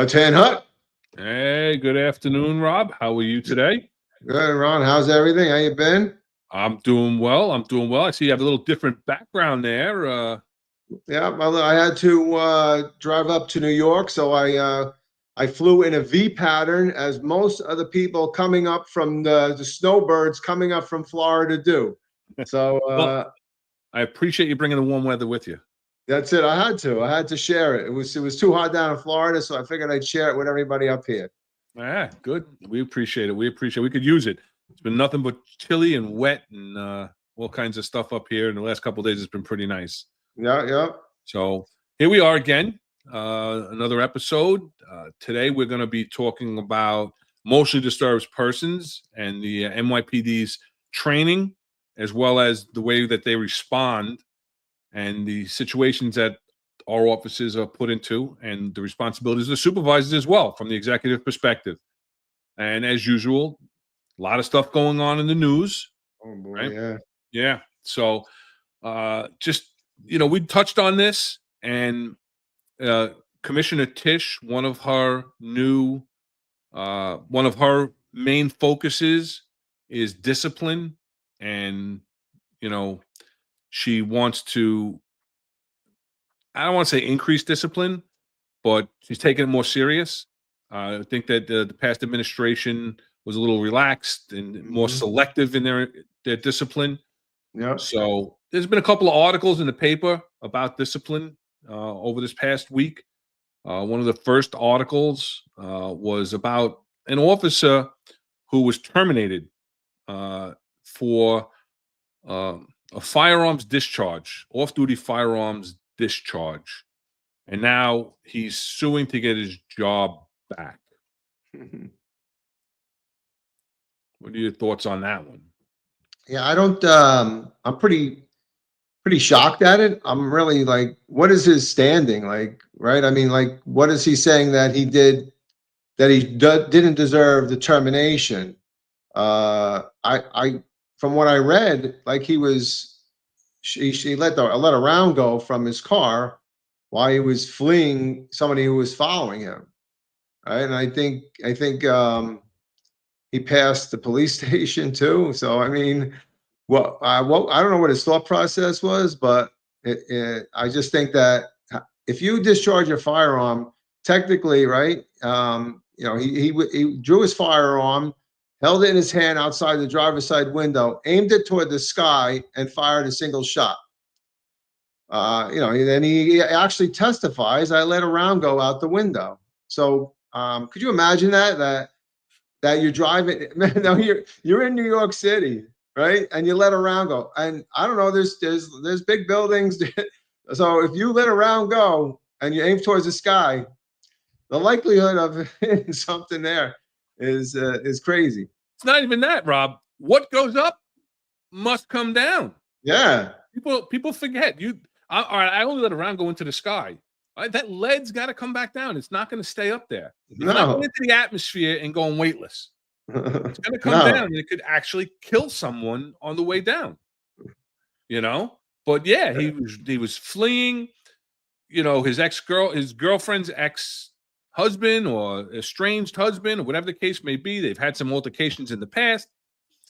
Tan Hut. Hey, good afternoon, Rob. How are you today? Good, Ron. How's everything? How you been? I'm doing well. I'm doing well. I see you have a little different background there. Yeah, I had to drive up to New York, so I flew in a V pattern, as most of the people coming up from the snowbirds coming up from Florida do. So Well, I appreciate you bringing the warm weather with you. that's it. I had to share it. It was too hot down in Florida, so I figured I'd share it with everybody up here. Yeah, good. We appreciate it. We appreciate it. We could use it. It's been nothing but chilly and wet and all kinds of stuff up here. In the last couple of days, it's been pretty nice. Yeah, yeah. So here we are again, another episode. Today, we're going to be talking about emotionally disturbed persons and the NYPD's training, as well as the way that they respond and the situations that our officers are put into, and the responsibilities of the supervisors as well, from the executive perspective. And as usual, a lot of stuff going on in the news, Oh boy, right? yeah. Yeah. So just, we touched on this, and Commissioner Tisch, one of her main focuses is discipline. And, she wants to, I don't want to say increase discipline, but she's taking it more serious. I think that the past administration was a little relaxed and more Mhm. selective in their discipline. Yeah. So there's been a couple of articles in the paper about discipline over this past week. One of the first articles was about an officer who was terminated for a firearms discharge, off-duty firearms discharge, and now he's suing to get his job back. What are your thoughts on that one? Yeah, I don't. I'm pretty shocked at it. I'm really like, what is his standing? Like, right? I mean, like, what is he saying that he did that didn't deserve the termination? I, from what I read, like she let a round go from his car while he was fleeing somebody who was following him. Right, and I think he passed the police station too. So I mean, well, I don't know what his thought process was, but I just think that if you discharge your firearm, technically, right? He drew his firearm, held it in his hand outside the driver's side window, aimed it toward the sky, and fired a single shot. Then he actually testifies. I let a round go out the window. So could you imagine that you're driving. No, you're in New York City, right? And you let a round go. And I don't know, there's big buildings. So if you let a round go and you aim towards the sky, the likelihood of hitting something there is crazy. It's not even that, Rob. What goes up must come down. Yeah. People forget. All right, I only let a round go into the sky. All right, that lead's got to come back down. It's not going to stay up there. It's not going No. into the atmosphere and going weightless. It's going to come No. down, and it could actually kill someone on the way down. But yeah, he was fleeing. His girlfriend's ex-husband or estranged husband, or whatever the case may be. They've had some altercations in the past.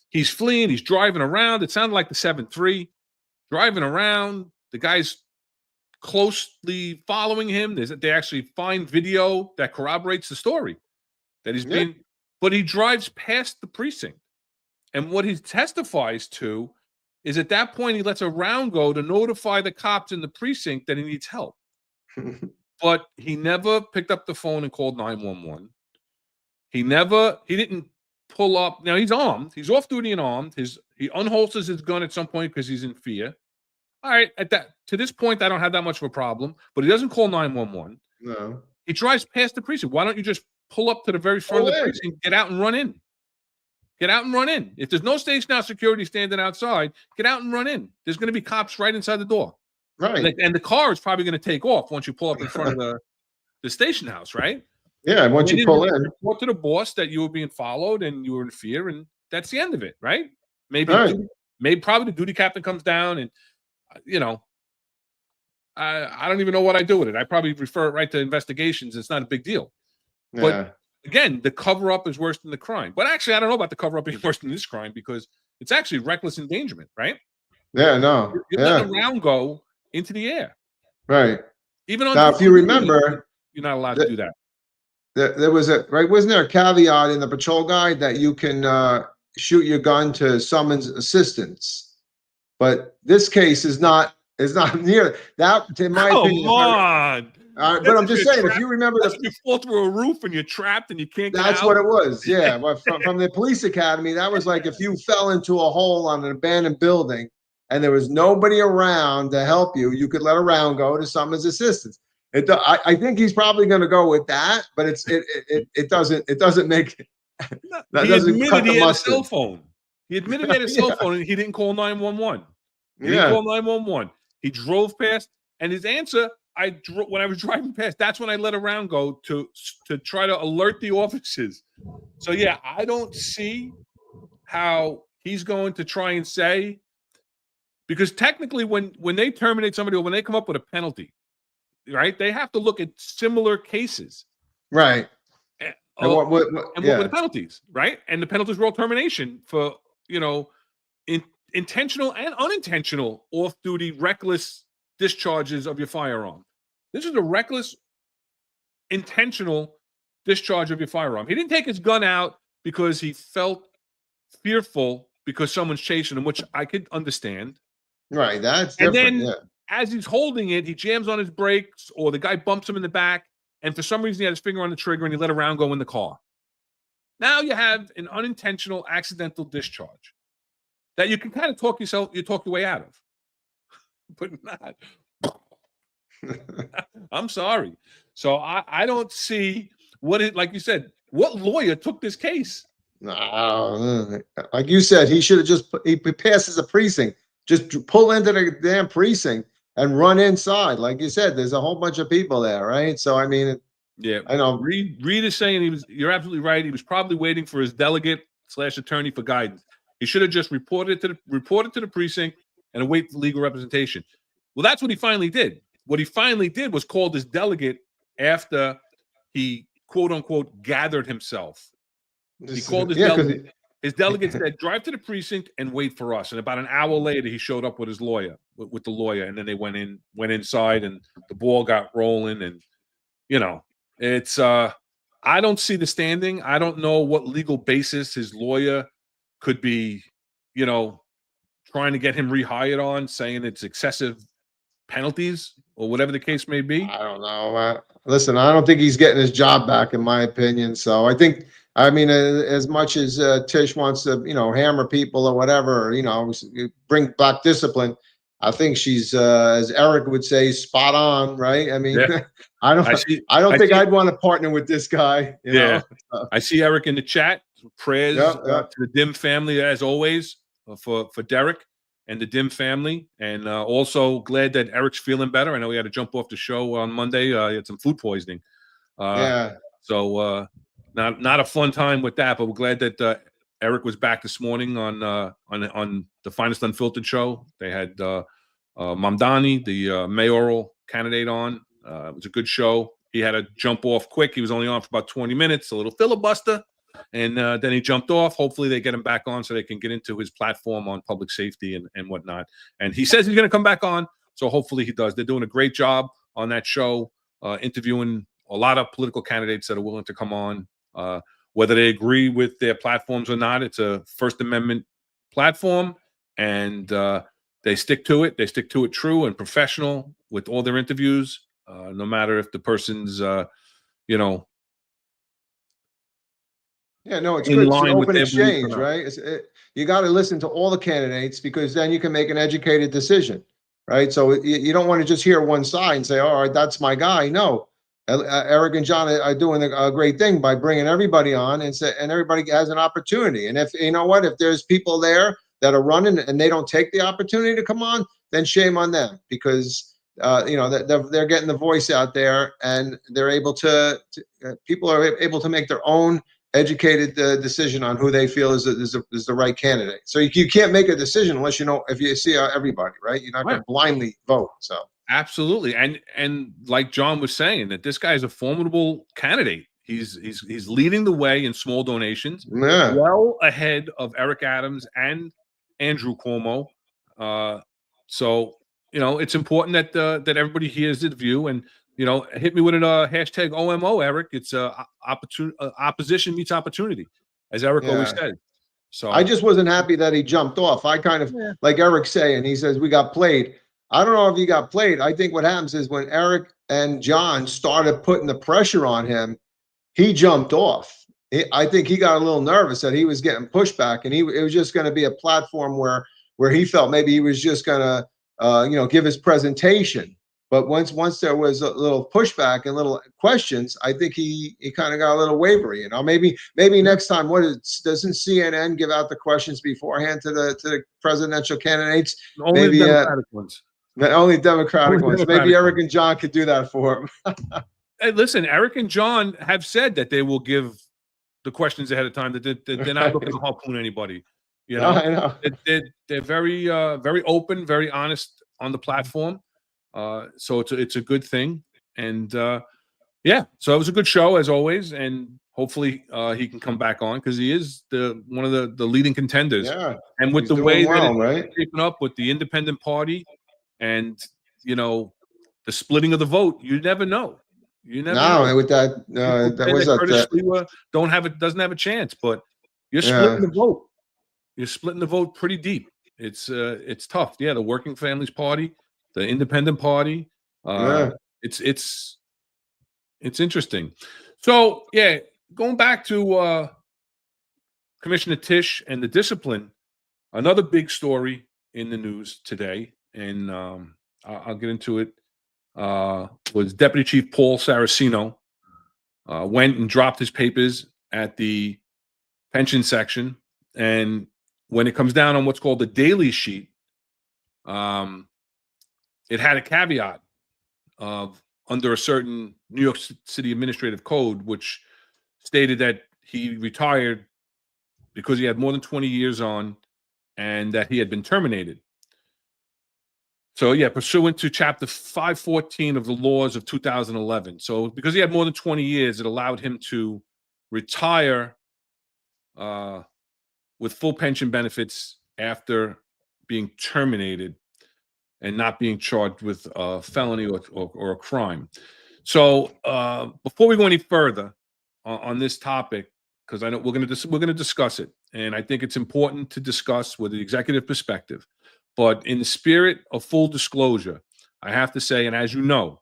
He's fleeing. He's driving around. It sounded like the 7-3. Driving around. The guy's closely following him. They actually find video that corroborates the story that he's Yeah. but he drives past the precinct. And what he testifies to is at that point, he lets a round go to notify the cops in the precinct that he needs help. But he never picked up the phone and called 911. He didn't pull up. Now he's armed. He's off duty and armed. He unholsters his gun at some point because he's in fear. All right, to this point, I don't have that much of a problem, but he doesn't call 911. No. He drives past the precinct. Why don't you just pull up to the very front of the precinct, get out and run in? Get out and run in. If there's no station house security standing outside, get out and run in. There's going to be cops right inside the door. Right. And the car is probably going to take off once you pull up in front of the station house, right? Yeah, once you pull in. Report to the boss that you were being followed and you were in fear, and that's the end of it, right? Maybe probably the duty captain comes down and, I don't even know what I do with it. I probably refer it right to investigations. It's not a big deal. But again, the cover up is worse than the crime. But actually, I don't know about the cover up being worse than this crime because it's actually reckless endangerment, right? Yeah, no. You're letting a round go into the air. Right. Even on Now, if you remember, you're not allowed to do that. There was wasn't there a caveat in the patrol guide that you can shoot your gun to summons assistance? But this case is not near that, in my opinion. Come on. But I'm just saying, if you remember, if you fall through a roof and you're trapped and you can't get out. That's what it was. Yeah, but from the police academy, that was like if you fell into a hole on an abandoned building and there was nobody around to help you, you could let a round go to summons assistance. I think he's probably going to go with that, but it doesn't make that he doesn't admitted cut the he had mustard. a cell phone. He admitted he had a cell phone and he didn't call 911. He Yeah. didn't call 911. He drove past, and his answer, when I was driving past, that's when I let a round go to try to alert the officers. So yeah, I don't see how he's going to try and say, because technically when they terminate somebody or when they come up with a penalty, right, they have to look at similar cases. Right. And what were the penalties, right? And the penalties were all termination for, intentional and unintentional off-duty reckless discharges of your firearm. This is a reckless, intentional discharge of your firearm. He didn't take his gun out because he felt fearful because someone's chasing him, which I could understand. Right, that's different. And then as he's holding it, he jams on his brakes or the guy bumps him in the back, and for some reason he had his finger on the trigger and he let a round go in the car. Now you have an unintentional accidental discharge that you can kind of talk your way out of, but not. I'm sorry. So I don't see like you said, what lawyer took this case? No, like you said, he should have he passes a precinct, just pull into the damn precinct and run inside. Like you said, there's a whole bunch of people there, right? So I mean, yeah, I know. Reed is saying you're absolutely right. He was probably waiting for his delegate/attorney for guidance. He should have just reported to the precinct and await legal representation. Well, that's what he finally did. What he finally did was called his delegate after he, quote unquote, gathered himself. He called his delegate. His delegate said, drive to the precinct and wait for us. And about an hour later, he showed up with his lawyer, with the lawyer. And then they went inside and the ball got rolling. And, it's, I don't see the standing. I don't know what legal basis his lawyer could be, trying to get him rehired on, saying it's excessive penalties or whatever the case may be. I don't know. Listen, I don't think he's getting his job back, in my opinion. So I think, as much as Tish wants to, hammer people or whatever, bring back discipline, I think she's, as Eric would say, spot on, right? I mean, yeah. I don't think I'd want to partner with this guy. You know? I see Eric in the chat. Prayers to the Dim family, as always, for Derek and the Dim family. And also glad that Eric's feeling better. I know he had to jump off the show on Monday. He had some food poisoning. So not a fun time with that, but we're glad that Eric was back this morning on the Finest Unfiltered show. They had Mamdani, the mayoral candidate, on. It was a good show. He had to jump off quick. He was only on for about 20 minutes, a little filibuster. And then he jumped off. Hopefully they get him back on so they can get into his platform on public safety and whatnot. And he says he's going to come back on. So hopefully he does. They're doing a great job on that show, interviewing a lot of political candidates that are willing to come on. Whether they agree with their platforms or not, it's a First Amendment platform. And they stick to it. They stick to it true and professional with all their interviews, no matter if the person's, Yeah, no, it's good. It's an open exchange, right? You got to listen to all the candidates because then you can make an educated decision, right? So you don't want to just hear one side and say, all right, that's my guy. No, Eric and John are doing a great thing by bringing everybody on and everybody has an opportunity. And if there's people there that are running and they don't take the opportunity to come on, then shame on them because they're getting the voice out there and they're able to people are able to make their own educated decision on who they feel is the right candidate. So you can't make a decision unless if you see everybody, right? You're not going to blindly vote. So absolutely, and like John was saying, that this guy is a formidable candidate. He's leading the way in small donations, Yeah. well ahead of Eric Adams and Andrew Cuomo. So it's important that everybody hears the view, and hit me with a hashtag OMO, Eric. It's opposition meets opportunity, as Eric always Yeah. says. I So just wasn't happy that he jumped off. I kind of, yeah. like Eric saying, he says we got played. I don't know if he got played. I think what happens is when Eric and John started putting the pressure on him, he jumped off. I think he got a little nervous that he was getting pushback, and it was just going to be a platform where he felt maybe he was just going to give his presentation. But once there was a little pushback and little questions, I think he kind of got a little wavery. Maybe next time, doesn't CNN give out the questions beforehand to the presidential candidates? Only Maybe the Democratic ones. the only Democratic Only ones. Democratic Maybe Eric ones. and John could do that for him. Hey, listen, Eric and John have said that they will give the questions ahead of time. That they're not looking to harpoon anybody. I know. They're very very open, very honest on the platform. So it's a good thing, and yeah. So it was a good show as always, and hopefully he can come back on because he is one of the leading contenders. Yeah. And with He's the doing way well, that right? it's shaping up with the independent party, and the splitting of the vote, you never know. You never know. No, with that, People that say was that Curtis that. Sliwa doesn't have a chance, but you're Yeah. splitting the vote. You're splitting the vote pretty deep. It's tough. Yeah, the Working Families Party, the Independent Party. Yeah. It's interesting. So yeah, going back to Commissioner Tisch and the discipline, another big story in the news today, and I'll get into it. Was Deputy Chief Paul Saracino went and dropped his papers at the pension section, and when it comes down on what's called the daily sheet, it had a caveat of under a certain New York City administrative code, which stated that he retired because he had more than 20 years on and that he had been terminated. So yeah, pursuant to Chapter 514 of the laws of 2011. So because he had more than 20 years, it allowed him to retire with full pension benefits after being terminated and not being charged with a felony or a crime. So before we go any further on this topic, because I know we're going to discuss it, and I think it's important to discuss with the executive perspective. But in the spirit of full disclosure, I have to say, and as you know,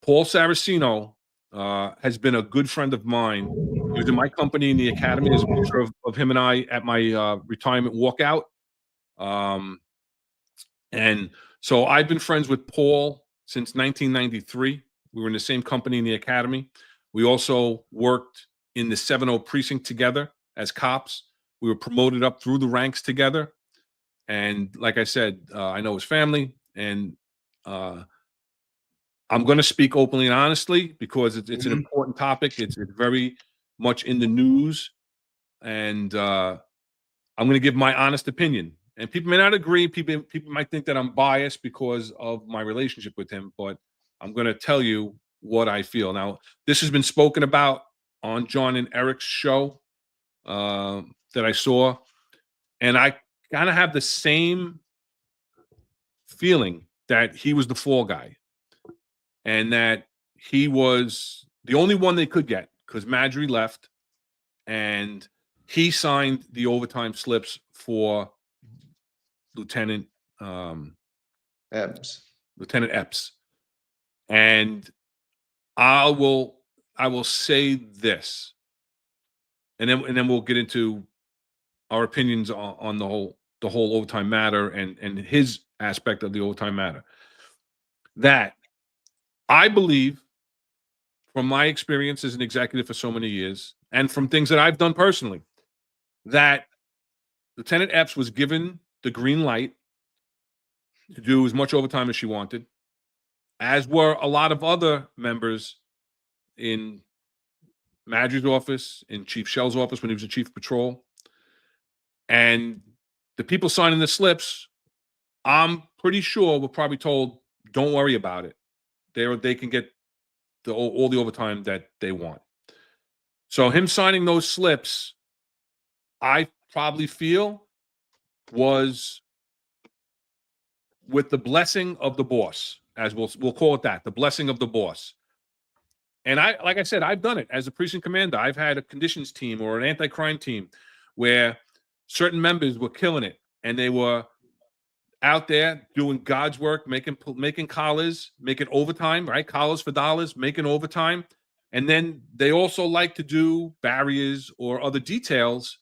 Paul Saracino has been a good friend of mine. He was in my company in the academy. There's a picture of him and I at my retirement walkout. And so I've been friends with Paul since 1993. We were in the same company in the academy. We also worked in the 70 precinct together as cops. We were promoted up through the ranks together. And like I said, I know his family, and I'm going to speak openly and honestly because it's an important topic. It's very much in the news, and I'm going to give my honest opinion. And people may not agree. People might think that I'm biased because of my relationship with him, but I'm going to tell you what I feel. Now, this has been spoken about on John and Eric's show that I saw, and I kind of have the same feeling that he was the fall guy and that he was the only one they could get because Marjorie left and he signed the overtime slips for Lieutenant Ebbs. Epps. And I will say this, and then we'll get into our opinions on the whole overtime matter and his aspect of the overtime matter. That I believe, from my experience as an executive for so many years, and from things that I've done personally, that Lieutenant Epps was given the green light to do as much overtime as she wanted, as were a lot of other members in Marjorie's office, in Chief Shell's office when he was the chief of patrol. And the people signing the slips, I'm pretty sure were probably told, don't worry about it. They can get all the overtime that they want. So him signing those slips, I probably feel, was with the blessing of the boss, as we'll call it that, the blessing of the boss. And like I said, I've done it as a precinct commander. I've had a conditions team or an anti-crime team where certain members were killing it, and they were out there doing God's work, making collars, making overtime, right? Collars for dollars, making overtime. And then they also like to do barriers or other details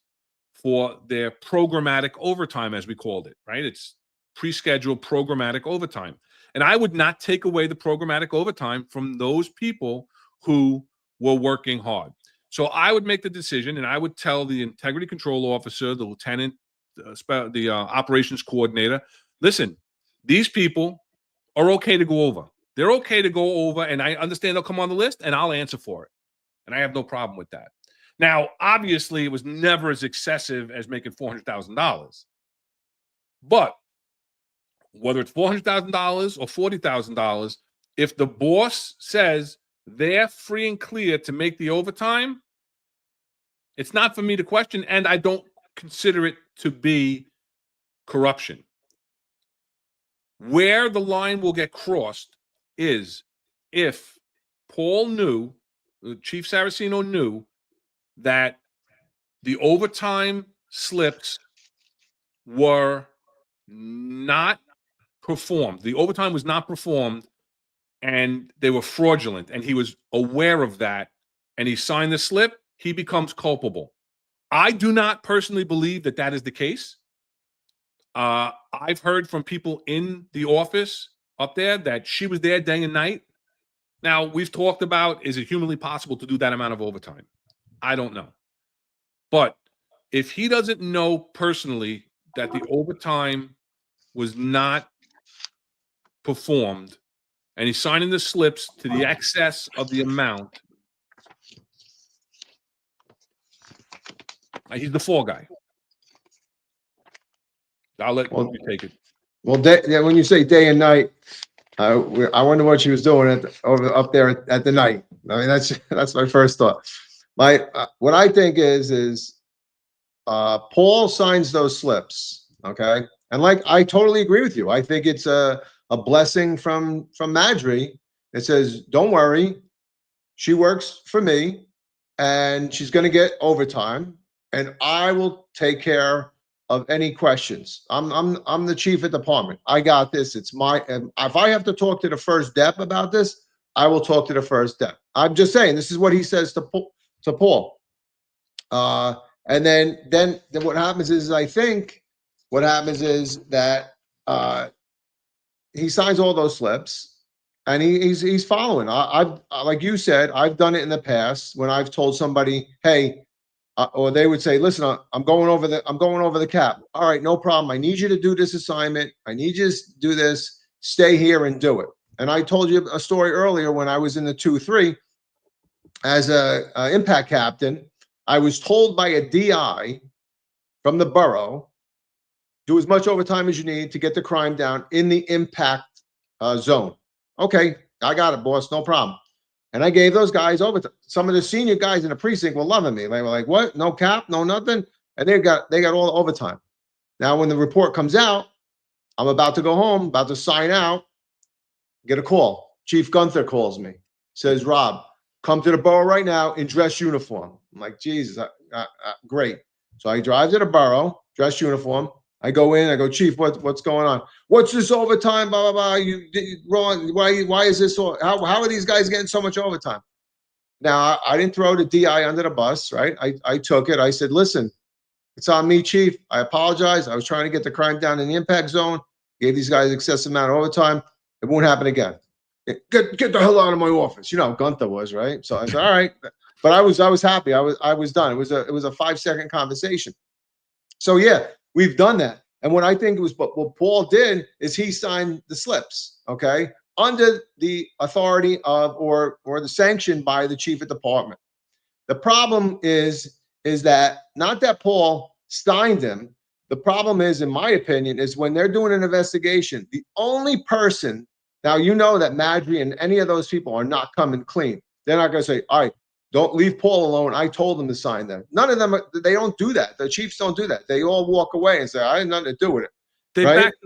for their programmatic overtime, as we called it, right? It's pre-scheduled programmatic overtime. And I would not take away the programmatic overtime from those people who were working hard. So I would make the decision, and I would tell the integrity control officer, the lieutenant, the operations coordinator, listen, these people are okay to go over. They're okay to go over, and I understand they'll come on the list, and I'll answer for it. And I have no problem with that. Now, obviously, it was never as excessive as making $400,000. But whether it's $400,000 or $40,000, if the boss says they're free and clear to make the overtime, it's not for me to question, and I don't consider it to be corruption. Where the line will get crossed is if Paul knew, Chief Saracino knew, that the overtime slips were not performed. The overtime was not performed, and they were fraudulent, and he was aware of that, and he signed the slip, he becomes culpable. I do not personally believe that that is the case. I've heard from people in the office up there that she was there day and night. Now, we've talked about, is it humanly possible to do that amount of overtime? I don't know. But if he doesn't know personally that the overtime was not performed, and he's signing the slips to the excess of the amount, he's the fall guy. I'll let you take it. Well, when you say day and night, I wonder what she was doing up there at the night. I mean, that's my first thought. What I think is Paul signs those slips, okay? And like, I totally agree with you. I think it's a blessing from Madry. It says, don't worry, she works for me, and she's going to get overtime, and I will take care of any questions. I'm the chief of department. I got this. It's my. If I have to talk to the first dep about this, I will talk to the first dep. I'm just saying, this is what he says to Paul. And then what happens is, I think what happens is that he signs all those slips, and he's following. I've like you said, I've done it in the past when I've told somebody, hey, or they would say, listen, I'm going over the cap. All right, no problem. I need you to do this assignment. I need you to do this. Stay here and do it. And I told you a story earlier when I was in the 2-3 as a impact captain. I was told by a DI from the borough, do as much overtime as you need to get the crime down in the impact zone. Okay, I got it, boss. No problem. And I gave those guys overtime. Some of the senior guys in the precinct were loving me. They were like, what? No cap? No nothing? And they got all the overtime. Now, when the report comes out, I'm about to go home, about to sign out, get a call. Chief Gunther calls me, says, Rob, come to the borough right now in dress uniform. I'm like, Jesus, great. So I drive to the borough, dress uniform. I go in, I go, Chief, what's going on? What's this overtime? Blah, blah, blah. You wrong. Why is this? How are these guys getting so much overtime? Now, I didn't throw the DI under the bus, right? I took it. I said, listen, it's on me, Chief. I apologize. I was trying to get the crime down in the impact zone. Gave these guys excessive amount of overtime. It won't happen again. Get the hell out of my office. You know how Gunther was, right? So I said, all right. But I was happy. I was done. It was a 5-second conversation. So yeah, we've done that. And what I think was what Paul did is he signed the slips, okay, under the authority of or the sanction by the chief of department. The problem is that not that Paul signed them. The problem is, in my opinion, is when they're doing an investigation, the only person, now you know that Madry and any of those people are not coming clean. They're not going to say, all right, Don't leave Paul alone. I told them to sign them. None of them, they don't do that. The chiefs don't do that. They all walk away and say, I had nothing to do with it. They Right? they backed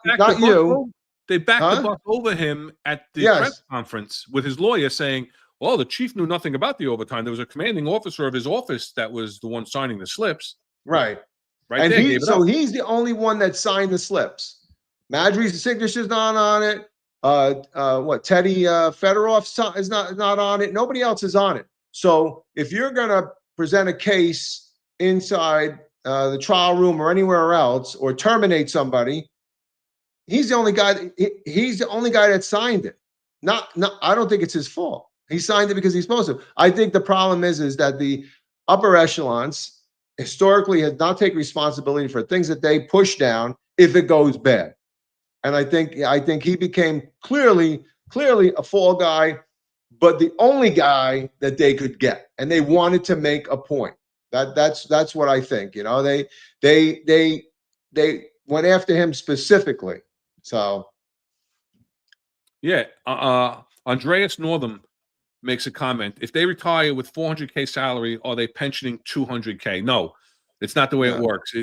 the Not bus you. over, they backed the Huh? bus over him at the press Yes. conference with his lawyer saying, well, the chief knew nothing about the overtime. There was a commanding officer of his office that was the one signing the slips. Right. Right And there, gave it so up. he's the only one that signed the slips. Madry's signature's not on it. Teddy Fedorov is not on it. Nobody else is on it. So if you're gonna present a case inside the trial room or anywhere else, or terminate somebody, he's the only guy. He's the only guy that signed it. Not. I don't think it's his fault. He signed it because he's supposed to. I think the problem is that the upper echelons historically has not taken responsibility for things that they push down if it goes bad. And I think he became clearly a fall guy, but the only guy that they could get, and they wanted to make a point. That's what I think. You know, they went after him specifically. So Yeah. Andreas Northam makes a comment. If they retire with 400K salary, are they pensioning 200K? No, it's not the way it no, works.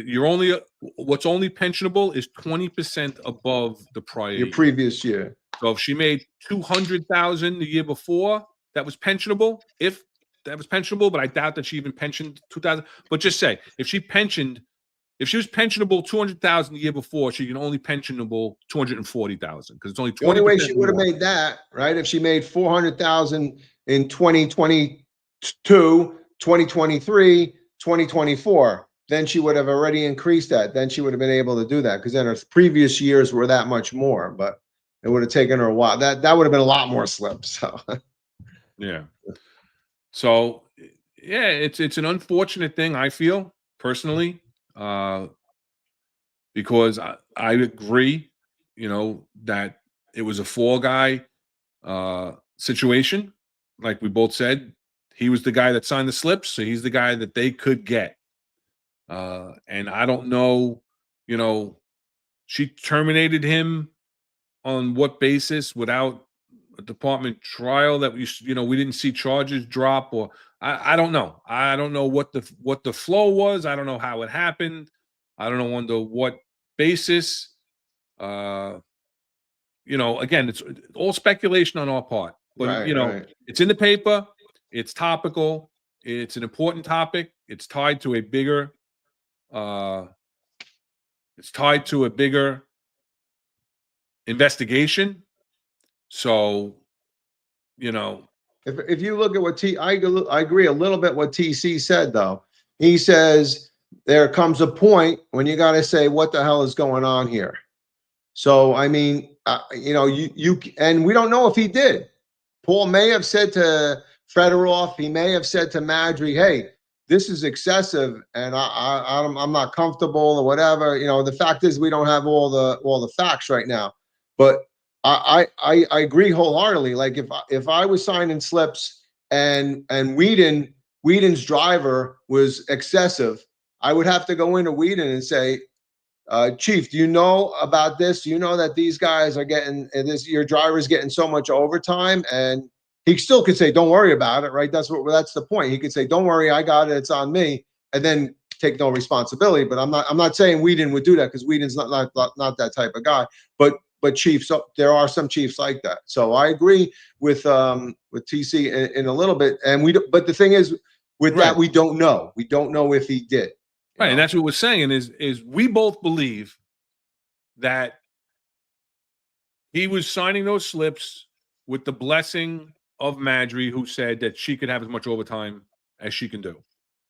What's only pensionable is 20% above the prior your year. previous year. So if she made 200,000 the year before, that was pensionable. If that was pensionable, but I doubt that she even pensioned 2,000. But just say if she was pensionable 200,000 the year before, she can only pensionable 240,000 because it's only 20%. The only way she would have more. made that, right? If she made 400,000 in 2022, 2023, 2024, then she would have already increased that. Then she would have been able to do that because then her previous years were that much more. But it would have taken her a while. That would have been a lot more slips. So Yeah. So yeah, it's an unfortunate thing, I feel personally, because I agree, that it was a fall guy situation. Like we both said, he was the guy that signed the slips, so he's the guy that they could get. And I don't know, she terminated him on what basis without a department trial that we didn't see charges drop, or I don't know. I don't know what the flow was. I don't know how it happened. I don't know under what basis. Again, it's all speculation on our part, but right. it's in the paper, it's topical, it's an important topic, it's tied to a bigger investigation. So, If you look at what I agree a little bit what TC said though. He says there comes a point when you got to say what the hell is going on here. So I mean, you and we don't know if he did. Paul may have said to Fedorov, he may have said to Madry, "Hey, this is excessive, and I'm not comfortable or whatever." The fact is we don't have all the facts right now, but I agree wholeheartedly. Like if I was signing slips and Whedon's driver was excessive, I would have to go into Whedon and say, Chief, do you know about this? Do you know that these guys are getting this? Your driver's getting so much overtime, and he still could say, "Don't worry about it." Right? That's the point. He could say, "Don't worry, I got it. It's on me," and then take no responsibility. But I'm not saying Whedon would do that because Whedon's not that type of guy. But chiefs, so there are some chiefs like that. So I agree with TC in a little bit. And but the thing is, with that, we don't know. We don't know if he did. Right, and that's what we're saying is we both believe that he was signing those slips with the blessing of Madry, who said that she could have as much overtime as she can do,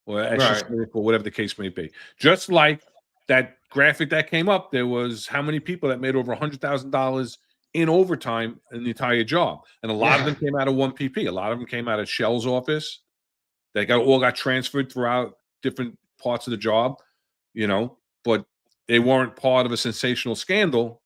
or as she's or whatever the case may be. Just like that graphic that came up, there was how many people that made over $100,000 in overtime in the entire job, and a lot of them came out of 1PP. A lot of them came out of Shell's office. They all got transferred throughout different parts of the job, but they weren't part of a sensational scandal.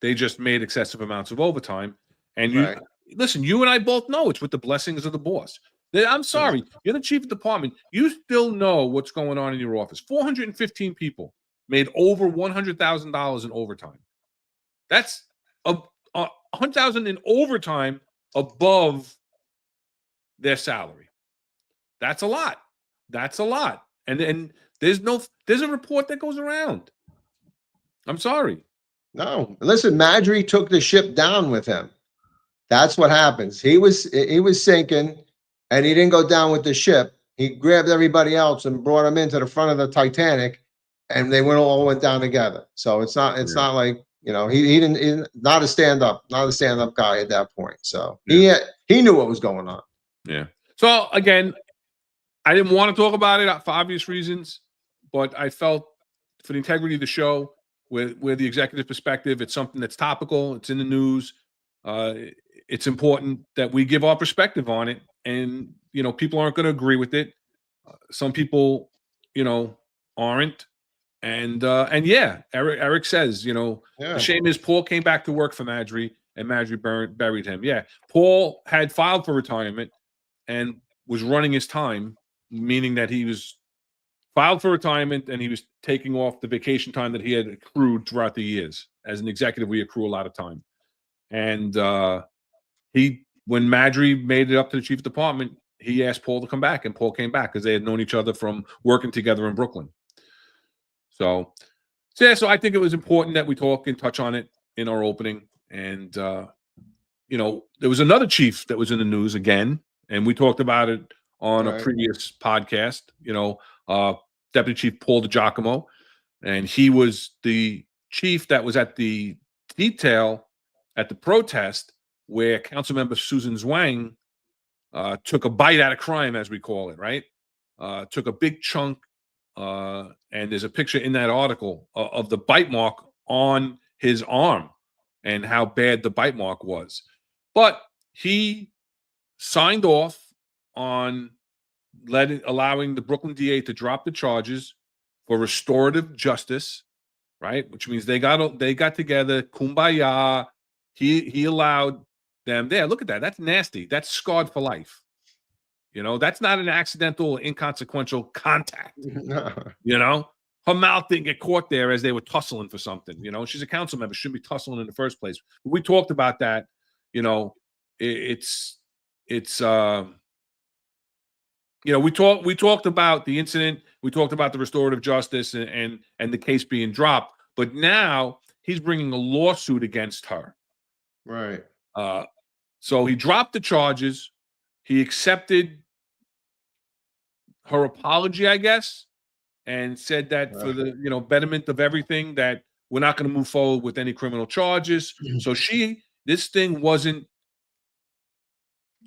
They just made excessive amounts of overtime. And listen, you and I both know it's with the blessings of the boss. I'm sorry, you're the chief of department. You still know what's going on in your office. 415 people made over $100,000 in overtime. That's $100,000 in overtime above their salary. That's a lot. That's a lot. And there's a report that goes around. I'm sorry. No, listen, Madry took the ship down with him. That's what happens. He was sinking, and he didn't go down with the ship. He grabbed everybody else and brought them into the front of the Titanic, and they all went down together. So it's not like, you know, he didn't not a stand up guy at that point. So he knew what was going on. Yeah. So again, I didn't want to talk about it for obvious reasons, but I felt for the integrity of the show, with the executive perspective, it's something that's topical. It's in the news. It's important that we give our perspective on it, and you know, people aren't going to agree with it. Some people, you know, aren't, and yeah, Eric says, you know, the shame is Paul came back to work for Madry, and Madry buried him. Yeah, Paul had filed for retirement and was running his time, meaning that he was filed for retirement and he was taking off the vacation time that he had accrued throughout the years. As an executive, we accrue a lot of time. And when Madry made it up to the chief of department, he asked Paul to come back, and Paul came back because they had known each other from working together in Brooklyn. So I think it was important that we talk and touch on it in our opening. And, you know, there was another chief that was in the news again, and we talked about it on a previous podcast, you know, Deputy Chief Paul DeGiacomo, and he was the chief that was at the detail at the protest where Councilmember Susan Zwang took a bite out of crime, as we call it, right? Took a big chunk, and there's a picture in that article of the bite mark on his arm and how bad the bite mark was. But he signed off on allowing the Brooklyn DA to drop the charges for restorative justice, right? Which means they got together, kumbaya. He allowed them there. Look at that. That's nasty. That's scarred for life. You know, that's not an accidental, inconsequential contact. You know, her mouth didn't get caught there as they were tussling for something. You know, she's a council member, shouldn't be tussling in the first place. We talked about that. You know, it's you know, we talked about the incident. We talked about the restorative justice and the case being dropped. But now he's bringing a lawsuit against her. Right. So he dropped the charges. He accepted her apology, I guess, and said that for the, you know, betterment of everything, that we're not going to move forward with any criminal charges. So this thing wasn't,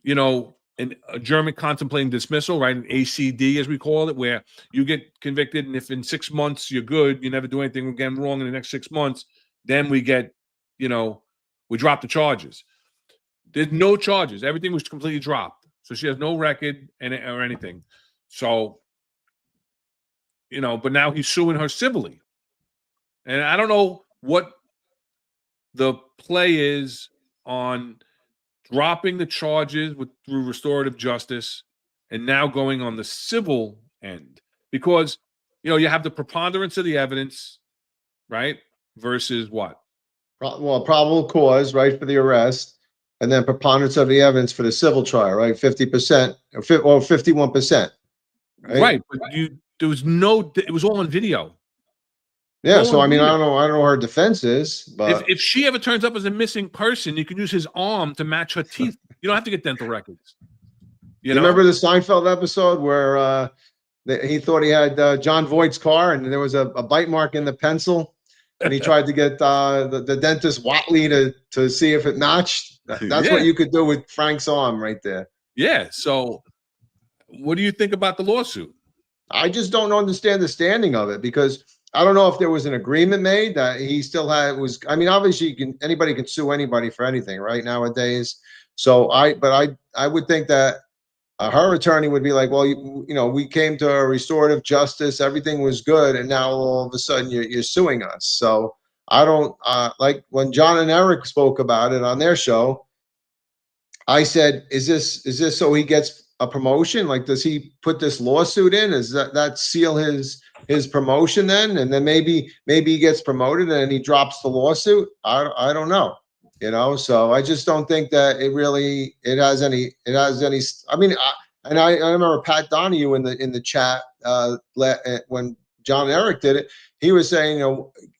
you know, an adjournment contemplating dismissal, right? An ACD, as we call it, where you get convicted, and if in 6 months you're good, you never do anything again wrong in the next 6 months, then we get, you know, we drop the charges. There's no charges. Everything was completely dropped. So she has no record or anything. So, you know, but now he's suing her civilly. And I don't know what the play is on dropping the charges through restorative justice and now going on the civil end, because, you know, you have the preponderance of the evidence, right? Versus what? Well, probable cause, right, for the arrest, and then preponderance of the evidence for the civil trial, right? 50% or 51%. Right. But there was it was all on video. Yeah, so I mean, I don't know what her defense is, but if she ever turns up as a missing person, you can use his arm to match her teeth. You don't have to get dental records. You know? Remember the Seinfeld episode where he thought he had John Voight's car, and there was a bite mark in the pencil, and he tried to get the dentist Watley to see if it matched. That's what you could do with Frank's arm right there. Yeah. So, what do you think about the lawsuit? I just don't understand the standing of it, because I don't know if there was an agreement made that he still had. I mean, obviously anybody can sue anybody for anything right nowadays. So I would think that her attorney would be like, well, you know, we came to a restorative justice, everything was good, and now all of a sudden you're suing us. So I don't like when John and Eric spoke about it on their show. I said, is this so he gets a promotion? Like, does he put this lawsuit in? Is that seal his promotion then? And then maybe he gets promoted and he drops the lawsuit. I don't know, you know. So I just don't think that it has any. I mean, And I remember Pat Donahue in the chat when John and Eric did it. He was saying,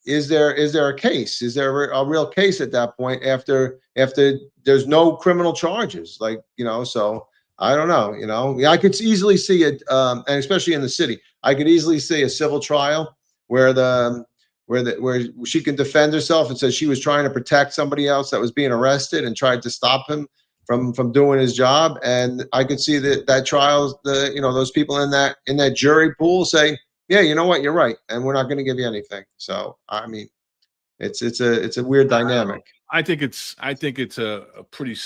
is there a case? Is there a real case at that point after there's no criminal charges? Like, so I don't know. I could easily see it, and especially in the city, I could easily see a civil trial where where she can defend herself and says she was trying to protect somebody else that was being arrested and tried to stop him from doing his job. And I could see that trial, those people in that jury pool say, yeah, you know what, you're right, and we're not going to give you anything. So I mean, it's a weird dynamic. I think it's a pretty,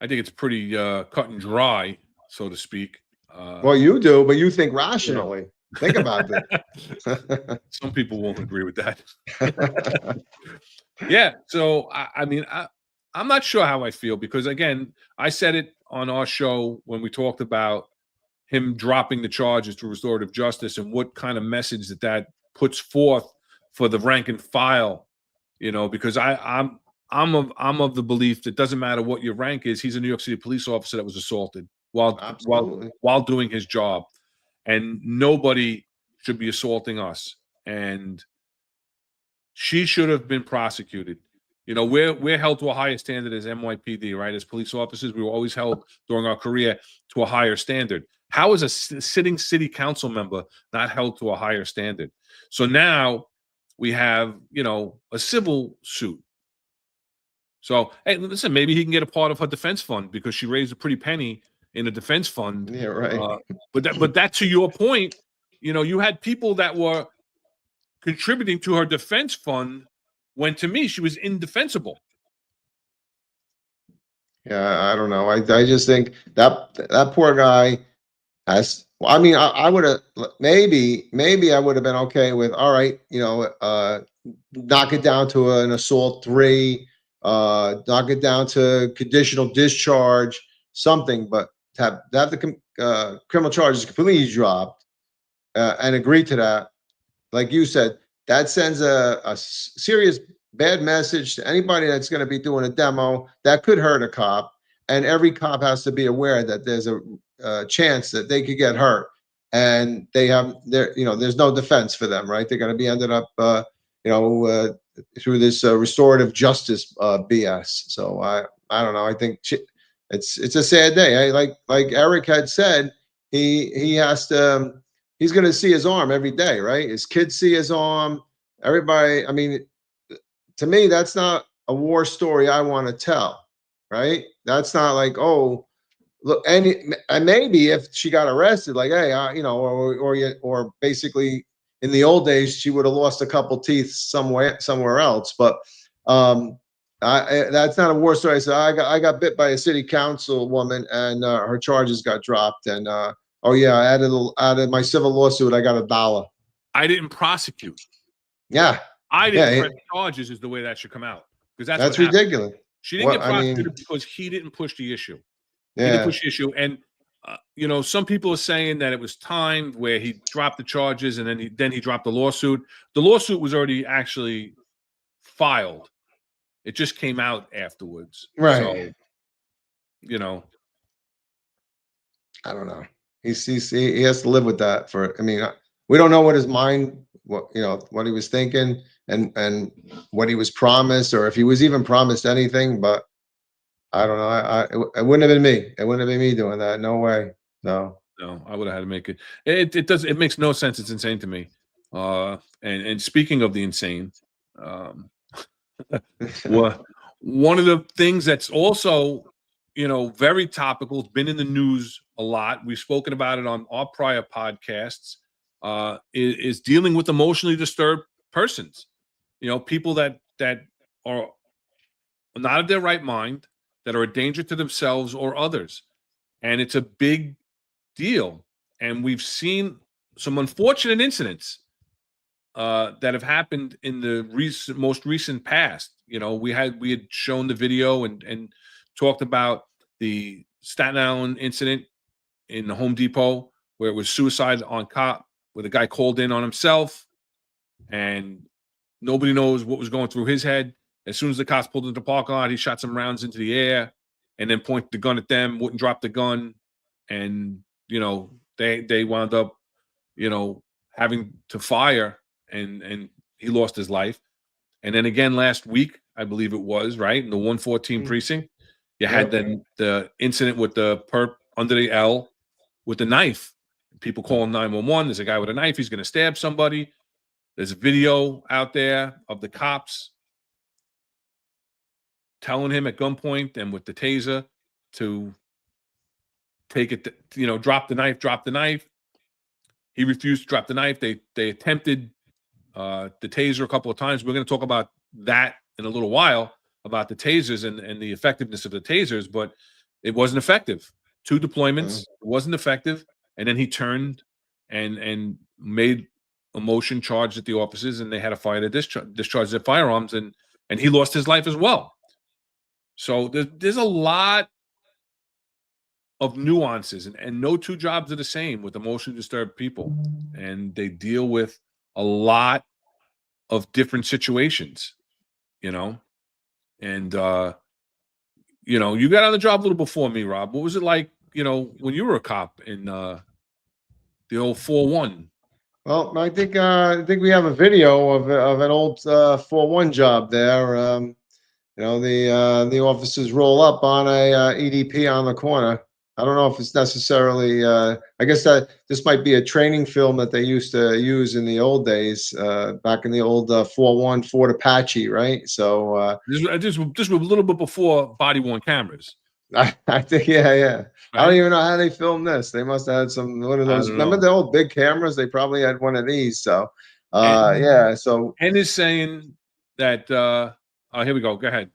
I think it's pretty cut and dry, so to speak. Well, you do, but you think rationally. Think about it. Some people won't agree with that. Yeah. So I mean, I'm not sure how I feel, because again, I said it on our show when we talked about him dropping the charges through restorative justice and what kind of message that puts forth for the rank and file, because I'm of the belief that it doesn't matter what your rank is. He's a New York City police officer that was assaulted while doing his job, and nobody should be assaulting us. And she should have been prosecuted. We're held to a higher standard as NYPD, right? As police officers, we were always held during our career to a higher standard. How is a sitting city council member not held to a higher standard? So now we have, a civil suit. So, hey, listen, maybe he can get a part of her defense fund because she raised a pretty penny in a defense fund. Yeah, right. But that, to your point, you had people that were contributing to her defense fund when, to me, she was indefensible. Yeah, I don't know. I just think that poor guy has. I mean, I would have maybe I would have been okay with, all right, knock it down to an assault 3, knock it down to conditional discharge, something, but to have the criminal charges completely dropped and agree to that, like you said, that sends a serious bad message to anybody that's going to be doing a demo that could hurt a cop. And every cop has to be aware that there's a chance that they could get hurt, and there's no defense for them, right? They're going to be ended up, through this restorative justice BS. So I don't know. I think it's a sad day. Like Eric had said, he has to. He's going to see his arm every day, right? His kids see his arm. Everybody. I mean, to me, that's not a war story I want to tell, right? That's not like, oh, look, and maybe if she got arrested, like, hey, or basically in the old days, she would have lost a couple teeth somewhere else. But that's not a war story. So I got bit by a city council woman, and her charges got dropped. And oh yeah, out of my civil lawsuit, I got $1. I didn't prosecute. Yeah, I didn't press charges. Is the way that should come out, because that's ridiculous. She didn't get prosecuted because he didn't push the issue. He didn't push the issue, and some people are saying that it was timed, where he dropped the charges and then he dropped the lawsuit. The lawsuit was already actually filed. It just came out afterwards, right? So, I don't know. He has to live with that we don't know what his mind, what he was thinking, and what he was promised, or if he was even promised anything. But I don't know. It wouldn't have been me. It wouldn't have been me doing that. No way. No, I would have had to make it. It makes no sense. It's insane to me. And speaking of the insane, one of the things that's also, very topical, has been in the news a lot. We've spoken about it on our prior podcasts, is dealing with emotionally disturbed persons. People that are not of their right mind, that are a danger to themselves or others. And it's a big deal. And we've seen some unfortunate incidents that have happened in the most recent past. We had shown the video and talked about the Staten Island incident in the Home Depot, where it was suicide on cop, where the guy called in on himself, and nobody knows what was going through his head. As soon as the cops pulled into the parking lot, he shot some rounds into the air, and then point the gun at them, wouldn't drop the gun, and they wound up having to fire, and he lost his life. And then again last week, I believe it was, right, in the 114 precinct, you had the incident with the perp under the L with the knife. People calling 911. There's a guy with a knife. He's going to stab somebody. There's a video out there of the cops telling him at gunpoint and with the taser to take it, drop the knife, drop the knife. He refused to drop the knife. They attempted the taser a couple of times. We're going to talk about that in a little while, about the tasers and the effectiveness of the tasers, but it wasn't effective. 2 deployments, it wasn't effective. And then he turned and made a motion, charged at the officers, and they had to fire to discharge their firearms, and he lost his life as well. So there's a lot of nuances, and no 2 jobs are the same with emotionally disturbed people, and they deal with a lot of different situations, and you got on the job a little before me, Rob. What was it like, when you were a cop in the old 4-1? Well, I think we have a video of an old 4-1 job there. The officers roll up on a EDP on the corner. I don't know if it's necessarily. I guess that this might be a training film that they used to use in the old days, back in the old 4-1 Ford Apache, right? So This was a little bit before body-worn cameras. I think, yeah. Right? I don't even know how they filmed this. They must have had one of those. Remember the old big cameras? They probably had one of these. So, yeah. So Ken is saying that. Here we go. Go ahead.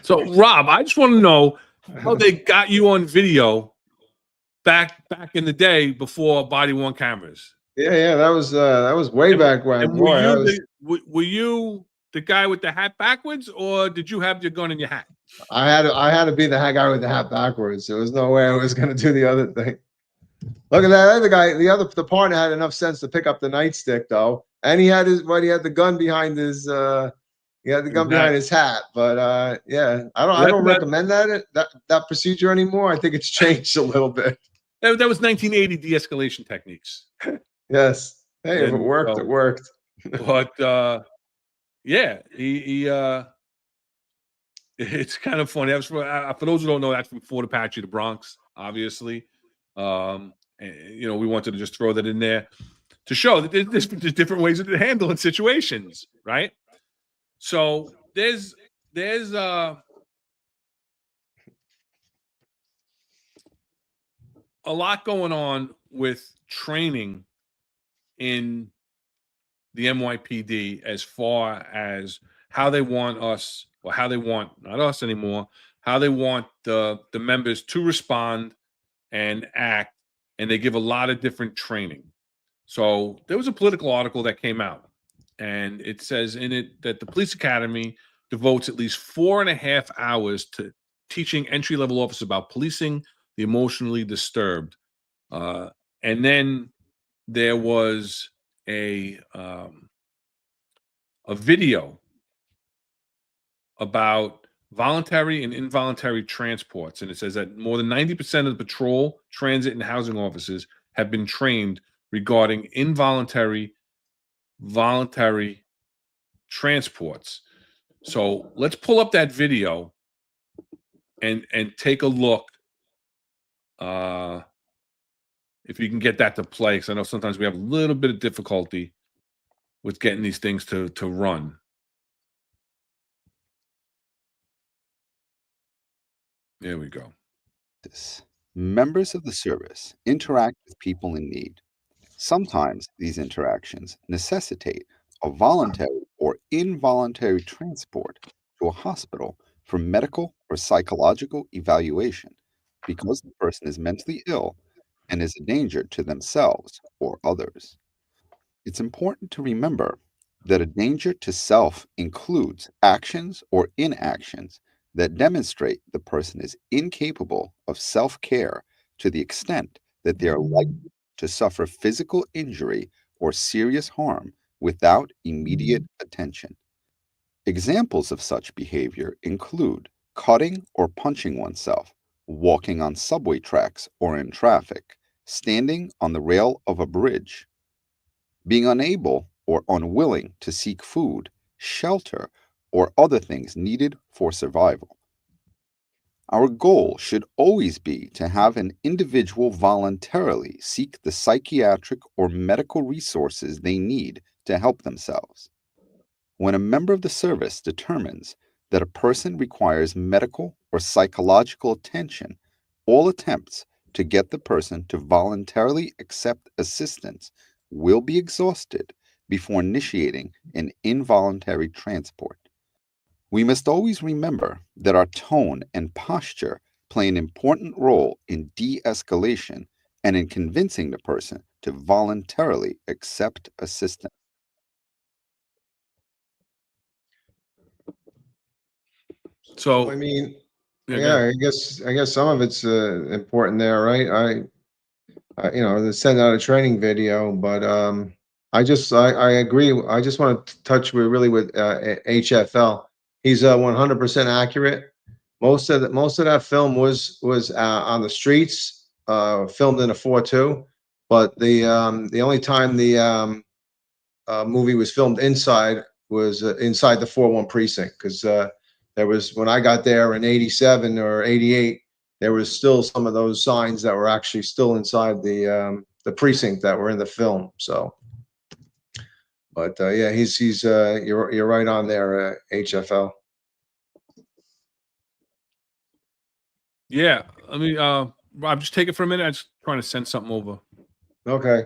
So, Rob, I just want to know how they got you on video back in the day before body-worn cameras. yeah, that was way back when. And were you the guy with the hat backwards, or did you have your gun in your hat? I had to be the guy with the hat backwards. There was no way I was going to do the other thing. Look at that other guy. The partner had enough sense to pick up the nightstick, though, and he had the gun behind his. He had the gun behind his hat. But yeah, I don't recommend that procedure anymore. I think it's changed a little bit. That was 1980 de-escalation techniques. Yes. Hey, if it worked, it worked. But yeah, he it's kind of funny. For those who don't know, that's from Fort Apache, the Bronx, obviously. And, we wanted to just throw that in there to show that there's different ways of handling situations, right? So there's a lot going on with training in the NYPD as far as how they want us, or how they want, not us anymore, how they want the members to respond and act, and they give a lot of different training. So there was a political article that came out, and it says in it that the police academy devotes at least 4.5 hours to teaching entry-level officers about policing the emotionally disturbed. And then there was a video about voluntary and involuntary transports, and it says that more than 90% of the patrol, transit, and housing officers have been trained regarding voluntary transports. So let's pull up that video and take a look. If you can get that to play, because I know sometimes we have a little bit of difficulty with getting these things to run. There we go. Members of the service interact with people in need. Sometimes these interactions necessitate a voluntary or involuntary transport to a hospital for medical or psychological evaluation because the person is mentally ill and is a danger to themselves or others. It's important to remember that a danger to self includes actions or inactions that demonstrate the person is incapable of self care to the extent that they are likely to suffer physical injury or serious harm without immediate attention. Examples of such behavior include cutting or punching oneself, walking on subway tracks or in traffic, standing on the rail of a bridge, being unable or unwilling to seek food, shelter, or other things needed for survival. Our goal should always be to have an individual voluntarily seek the psychiatric or medical resources they need to help themselves. When a member of the service determines that a person requires medical or psychological attention, all attempts to get the person to voluntarily accept assistance will be exhausted before initiating an involuntary transport. We must always remember that our tone and posture play an important role in de-escalation and in convincing the person to voluntarily accept assistance. So, I mean, yeah, go yeah, ahead. I guess some of it's important there, right? You know, they send out a training video, but I agree. I just want to touch with really with HFL. He's 100% accurate. Most of that film was on the streets, filmed in a 4:2, but the only time the movie was filmed inside was inside the 4-1 precinct, because there was, when I got there in 87 or 88, there was still some of those signs that were actually still inside the precinct that were in the film. So, but yeah, he's you're right on there, HFL. Yeah, let me, Rob, just take it for a minute. I'm just trying to send something over. Okay.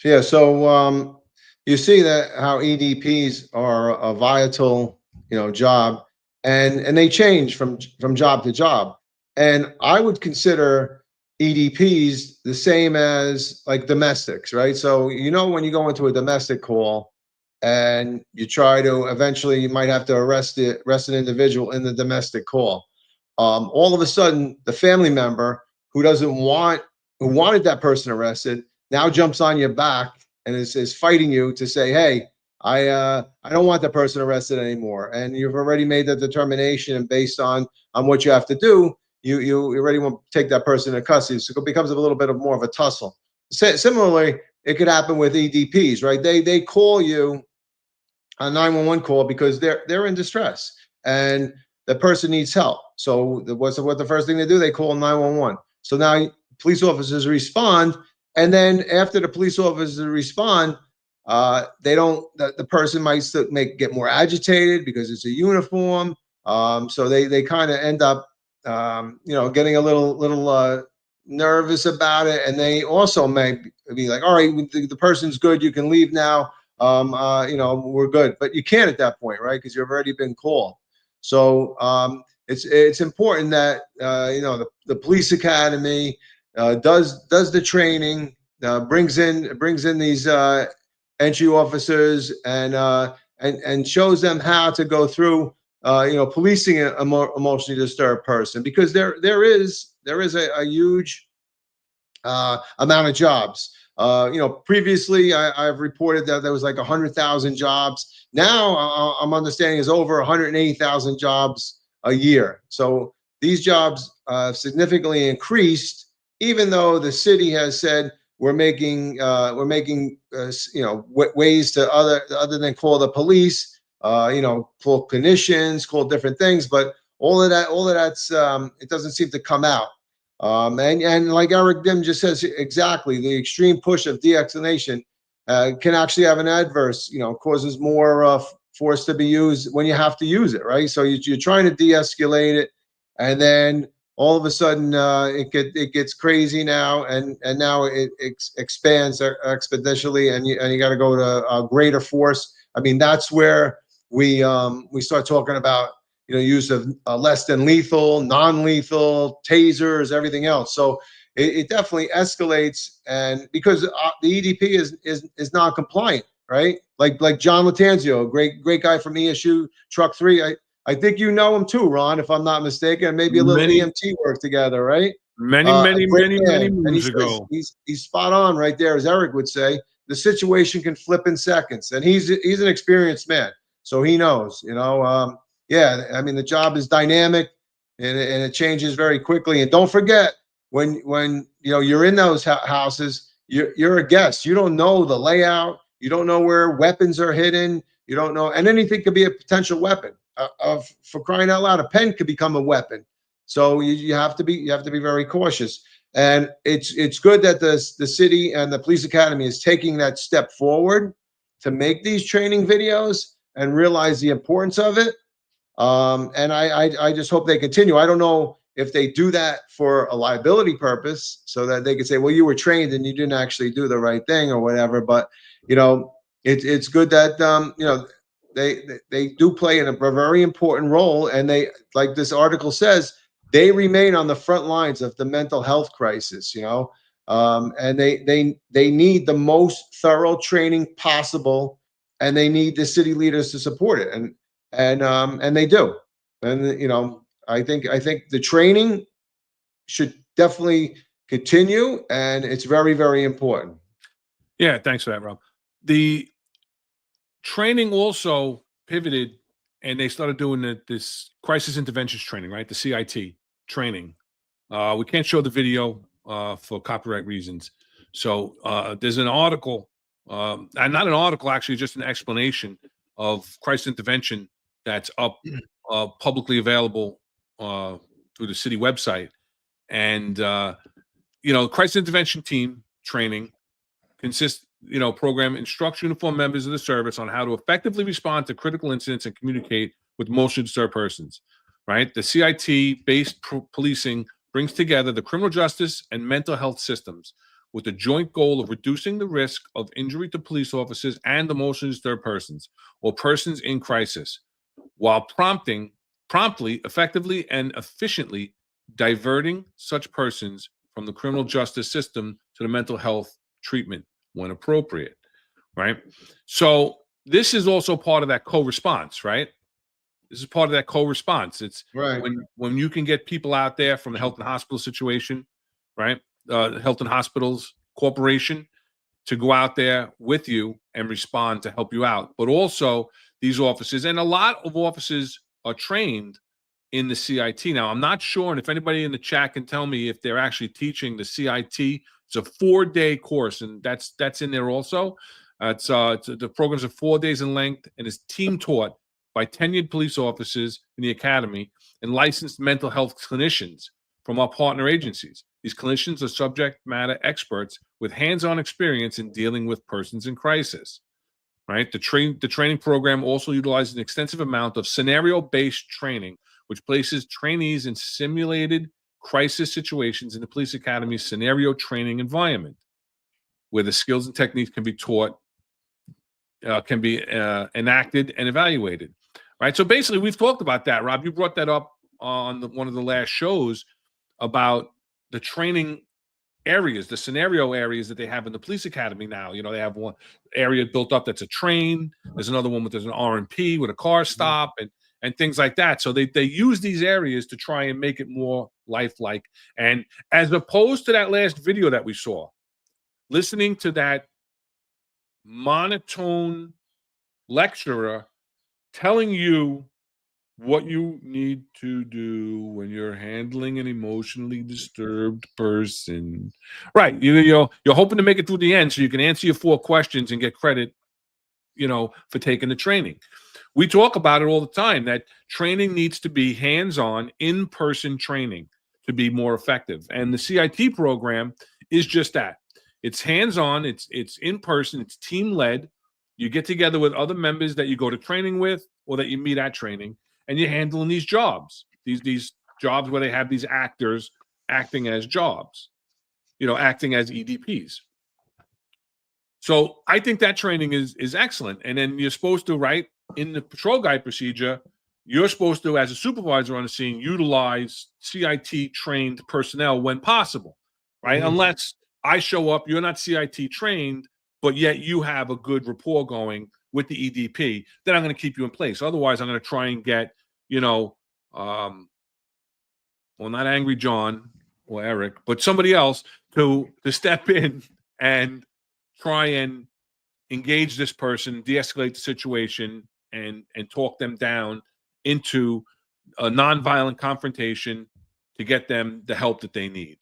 Yeah, so you see that how EDPs are a vital, you know, job, and they change from job to job. And I would consider EDPs the same as like domestics, right? So you know, when you go into a domestic call and you try to, eventually you might have to arrest an individual in the domestic call. All of a sudden, the family member who doesn't want who wanted that person arrested now jumps on your back and is fighting you to say, hey, I don't want that person arrested anymore. And you've already made the determination, and based on what you have to do, you already want to take that person into custody. So it becomes a little bit of more of a tussle. Similarly, it could happen with EDPs, right? They call you a 911 call because they're in distress and the person needs help. So what's the first thing they do? They call 911. So now police officers respond, and then after the police officers respond, they don't. The person might still get more agitated because it's a uniform. So they kind of end up, you know, getting a little nervous about it, and they also may be like, all right, the person's good, you can leave now. You know, we're good. But you can't at that point, right? Because you've already been called. So it's important that you know, the police academy does the training, brings in these entry officers, and shows them how to go through you know, policing a more emotionally disturbed person, because there is a huge amount of jobs. You know, previously I've reported that there was like 100,000 jobs. Now I'm understanding is over 180,000 jobs a year. So these jobs significantly increased, even though the city has said we're making ways to other than call the police, call clinicians, call different things, but all of that's it doesn't seem to come out. And like Eric Dim just says, exactly, the extreme push of de-escalation can actually have an adverse, causes more force to be used when you have to use it, right? So you're trying to de-escalate it, and then all of a sudden it gets crazy now, and now it expands exponentially, and you got to go to a greater force. I mean, that's where we start talking about use of less than lethal, non-lethal, tasers, everything else. So it definitely escalates, and because the EDP is non-compliant, right? Like John Latanzio, great guy from ESU Truck 3. I think you know him too, Ron, if I'm not mistaken. Maybe a little EMT work together, right? Many moons ago. He's spot on right there, as Eric would say. The situation can flip in seconds, and he's an experienced man, so he knows. Yeah, I mean, the job is dynamic, and it changes very quickly. And don't forget, when you're in those houses, you're a guest. You don't know the layout. You don't know where weapons are hidden. You don't know, and anything could be a potential weapon. For crying out loud, a pen could become a weapon. So you have to be very cautious. And it's good that the city and the police academy is taking that step forward to make these training videos and realize the importance of it. And I just hope they continue. I don't know if they do that for a liability purpose, so that they could say, well, you were trained and you didn't actually do the right thing or whatever. But it's good that they do play a very important role, and they, like this article says, they remain on the front lines of the mental health crisis. And they need the most thorough training possible, and they need the city leaders to support it, and they do. And I think the training should definitely continue, and it's very, very important. Yeah, thanks for that, Rob. The training also pivoted, and they started doing this crisis interventions training, right? The CIT training. We can't show the video for copyright reasons. So there's an article, and not an article, actually, just an explanation of crisis intervention that's up publicly available through the city website. And crisis intervention team training consists, program instructs uniformed members of the service on how to effectively respond to critical incidents and communicate with emotionally disturbed persons. Right, the CIT-based policing brings together the criminal justice and mental health systems with the joint goal of reducing the risk of injury to police officers and emotionally disturbed persons or persons in crisis, while promptly, effectively, and efficiently diverting such persons from the criminal justice system to the mental health treatment when appropriate, right? So this is also part of that co-response, right? This is part of that co-response. It's right when you can get people out there from the health and hospital situation, right? Health and Hospitals Corporation to go out there with you and respond to help you out. But also these officers, and a lot of officers are trained in the CIT. Now, I'm not sure, and if anybody in the chat can tell me if they're actually teaching the CIT. It's a 4-day course, and that's in there also. The programs are 4 days in length, and is team taught by tenured police officers in the academy and licensed mental health clinicians from our partner agencies. These clinicians are subject matter experts with hands-on experience in dealing with persons in crisis. Right? The training program also utilizes an extensive amount of scenario-based training, which places trainees in simulated crisis situations in the police academy's scenario training environment, where the skills and techniques can be taught, can be enacted and evaluated. Right. So basically, we've talked about that. Rob, you brought that up on one of the last shows about the training areas, the scenario areas that they have in the police academy now. They have one area built up that's a train. There's another one there's an R&P with a car stop and things like that. So they use these areas to try and make it more lifelike. And as opposed to that last video that we saw, listening to that monotone lecturer telling you what you need to do when you're handling an emotionally disturbed person. Right. You're hoping to make it through the end so you can answer your 4 questions and get credit, for taking the training. We talk about it all the time that training needs to be hands-on, in-person training to be more effective. And the CIT program is just that. It's hands-on, it's in person, it's team-led. You get together with other members that you go to training with or that you meet at training, and you're handling these jobs. These jobs where they have these actors acting as jobs, acting as EDPs. So I think that training is excellent. And then you're supposed to, right, in the patrol guide procedure, you're supposed to, as a supervisor on the scene, utilize CIT trained personnel when possible, right? Mhm. Unless I show up, you're not CIT trained, but yet you have a good rapport going with the EDP, then I'm going to keep you in place. Otherwise, I'm going to try and get, well, not Angry John or Eric, but somebody else to step in and try and engage this person, de-escalate the situation, and talk them down into a nonviolent confrontation to get them the help that they need.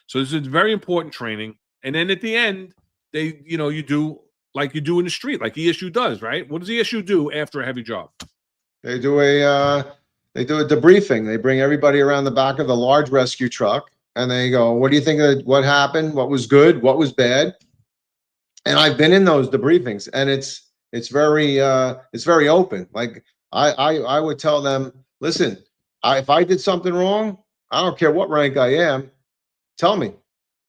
So this is very important training. And then at the end, you do like you do in the street, like ESU does, right? What does ESU do after a heavy job? They do a debriefing. They bring everybody around the back of the large rescue truck and they go, what do you think of what happened? What was good? What was bad? And I've been in those debriefings and it's very open. Like I would tell them, listen, if I did something wrong, I don't care what rank I am, tell me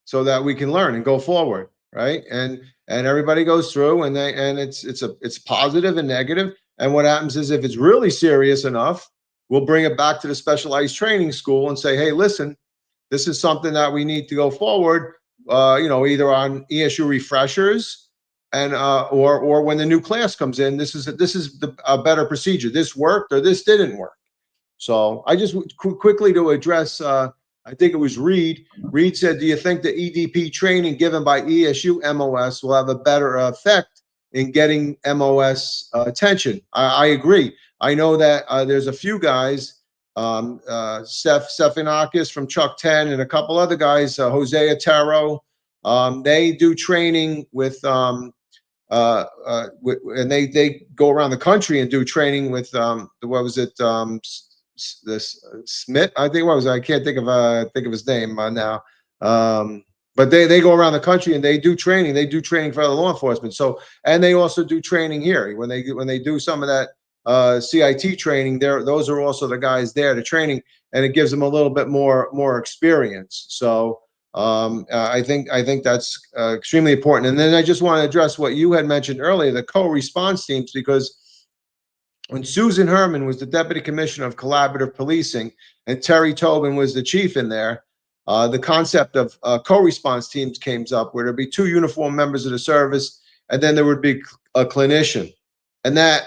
so that we can learn and go forward. Right. And everybody goes through and it's positive and negative. And what happens is if it's really serious enough, we'll bring it back to the specialized training school and say, hey, listen, this is something that we need to go forward, either on ESU refreshers and or when the new class comes in, this is a better procedure. This worked or this didn't work. So I just quickly to address, I think it was Reed. Reed said, do you think the EDP training given by ESU MOS will have a better effect in getting MOS attention? I agree. I know that there's a few guys, Stephanakis from Chuck 10 and a couple other guys, Jose Otero. They do training with, and they go around the country and do training with, what was it? This Smith, I think. What was it? I can't think of his name now. But they go around the country and they do training. They do training for other law enforcement. So, and they also do training here when they do some of that CIT training. Those are also the guys there to training, and it gives them a little bit more experience. So I think that's extremely important. And then I just want to address what you had mentioned earlier, the co-response teams, because when Susan Herman was the Deputy Commissioner of Collaborative Policing and Terry Tobin was the chief in there, the concept of co-response teams came up where there'd be 2 uniformed members of the service and then there would be a clinician. And that